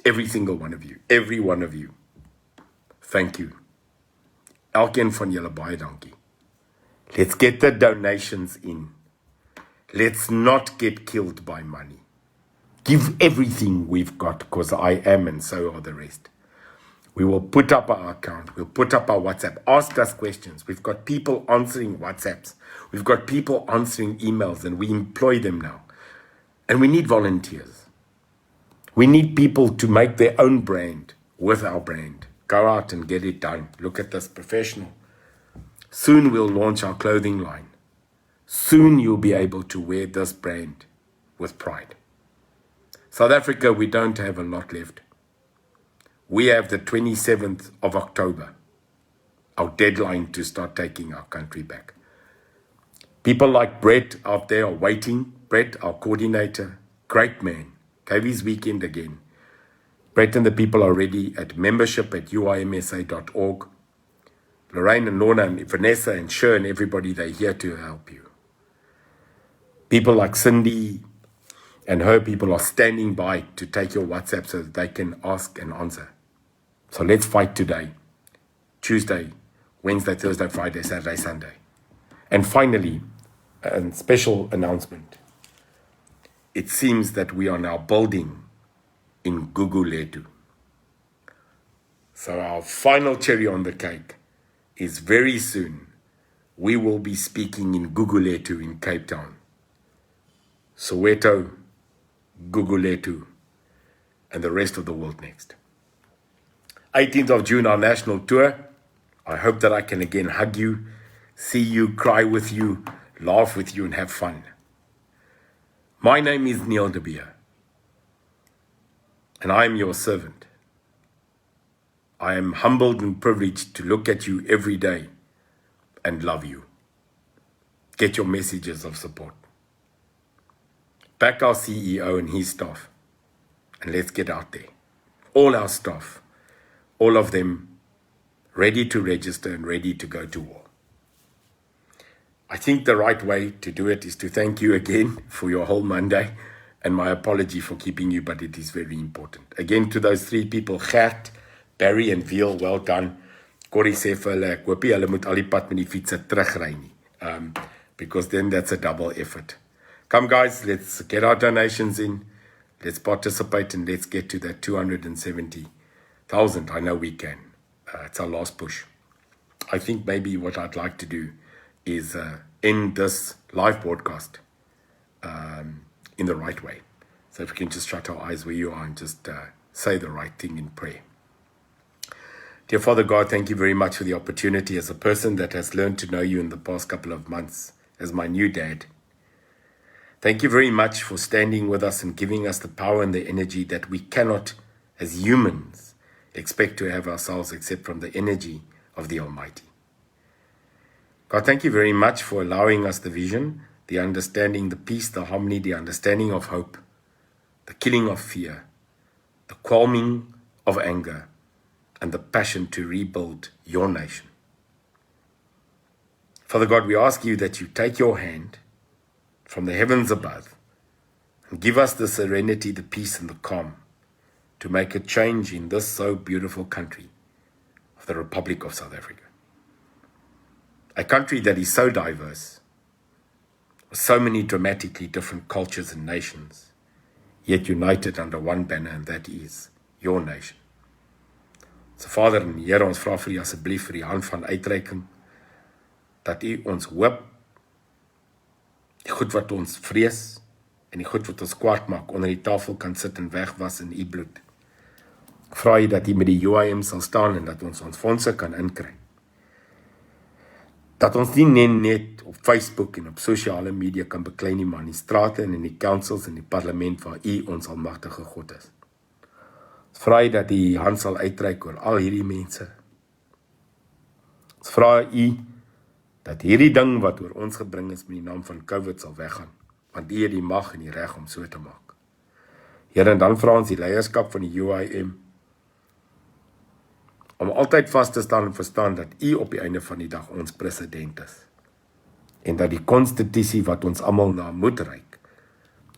Every single one of you. Every one of you. Thank you. Elkeen van julle baie dankie. Let's get the donations in. Let's not get killed by money. Give everything we've got, because I am and so are the rest. We will put up our account. We'll put up our WhatsApp. Ask us questions. We've got people answering WhatsApps. We've got people answering emails, and we employ them now. And we need volunteers. We need people to make their own brand with our brand. Go out and get it done. Look at this, professional. Soon we'll launch our clothing line. Soon you'll be able to wear this brand with pride. South Africa, we don't have a lot left. We have the 27th of October, our deadline to start taking our country back. People like Brett out there are waiting. Brett, our coordinator, great man, gave his weekend again. Brett and the people are ready at membership@uimsa.org. Lorraine and Lorna and Vanessa and Sher and everybody, they're here to help you. People like Cindy and her people are standing by to take your WhatsApp so that they can ask and answer. So let's fight today. Tuesday, Wednesday, Thursday, Friday, Saturday, Sunday. And finally, a special announcement. It seems that we are now building in Gugulethu. So our final cherry on the cake is very soon we will be speaking in Gugulethu in Cape Town. Soweto, Gugulethu, and the rest of the world next. 18th of June, our national tour. I hope that I can again hug you, see you, cry with you, laugh with you, and have fun. My name is Neil de Beer, and I am your servant. I am humbled and privileged to look at you every day and love you. get your messages of support. Back our CEO and his staff, and let's get out there. All our staff, all of them ready to register and ready to go to war. I think the right way to do it is to thank you again for your whole Monday, and my apology for keeping you, but it is very important. Again, to those 3 people, Gert, Barry and Veal, well done. Corrie sê vir hulle, ek hoop nie hulle moet al die pad met die fietsse terugry nie. Because then that's a double effort. Come guys, let's get our donations in. Let's participate and let's get to that 270,000. I know we can. It's our last push. I think maybe what I'd like to do is end this live broadcast in the right way. So if we can just shut our eyes where you are and just say the right thing in prayer. Dear Father God, thank you very much for the opportunity as a person that has learned to know you in the past couple of months as my new dad. Thank you very much for standing with us and giving us the power and the energy that we cannot, as humans, expect to have ourselves except from the energy of the Almighty. God, thank you very much for allowing us the vision, the understanding, the peace, the harmony, the understanding of hope, the killing of fear, the calming of anger, and the passion to rebuild your nation. Father God, we ask you that you take your hand from the heavens above and give us the serenity, the peace, and the calm to make a change in this so beautiful country of the Republic of South Africa. A country that is so diverse, with so many dramatically different cultures and nations, yet united under one banner, and that is your nation. So Vader en Here, ons vra vir u asseblief vir die hand van uitreiking, dat u ons hoop, die goed wat ons vrees, en die goed wat ons kwaad maak, onder die tafel kan sit en wegwas in u bloed. Ek vra u dat u met die UIM sal staan en dat ons fondse kan inkry. Dat ons nie net op Facebook en op sosiale media kan beklei nie, maar in die strate en in die councils en die parlement waar u ons almagtige God is. Ons vra u dat u hand sal uitreik oor al hierdie mense. Ons vra u dat hierdie ding wat oor ons gebring is met die naam van COVID sal weggaan, want u het die mag en die reg om so te maak. Here, en dan vra ons die leierskap van die UIM om altyd vas te staan en verstaan dat u op die einde van die dag ons president is. En dat die konstitusie wat ons almal na moet reik,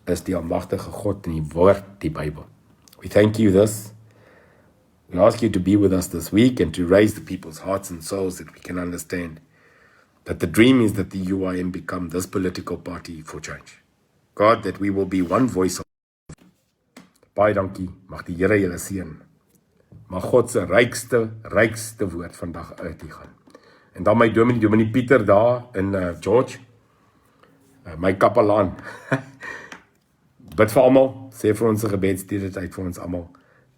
is die almagtige God en die woord, die Bybel. We thank you this. We ask you to be with us this week and to raise the people's hearts and souls that we can understand that the dream is that the UIM become this political party for change. God, that we will be one voice. Baie dankie, mag die Here julle seën. Mag God se rykste woord vandag uit u gaan. En dan my dominee Pieter daar in George, my kapelaan. Bid vir almal, sê vir ons 'n gebedsdienst uit vir ons almal,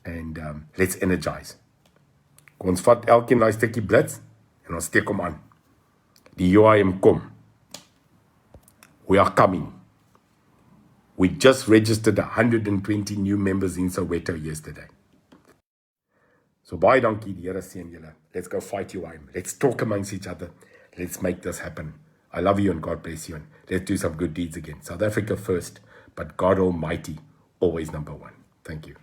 and let's energize. Ons vat elkeen daai stukkie blits en ons steek hom aan. Die UIM kom. We are coming. We just registered 120 new members in Soweto yesterday. So baie dankie, die Here seën julle. Let's go fight UIM. Let's talk amongst each other. Let's make this happen. I love you and God bless you. And let's do some good deeds again. South Africa first, but God Almighty always number one. Thank you.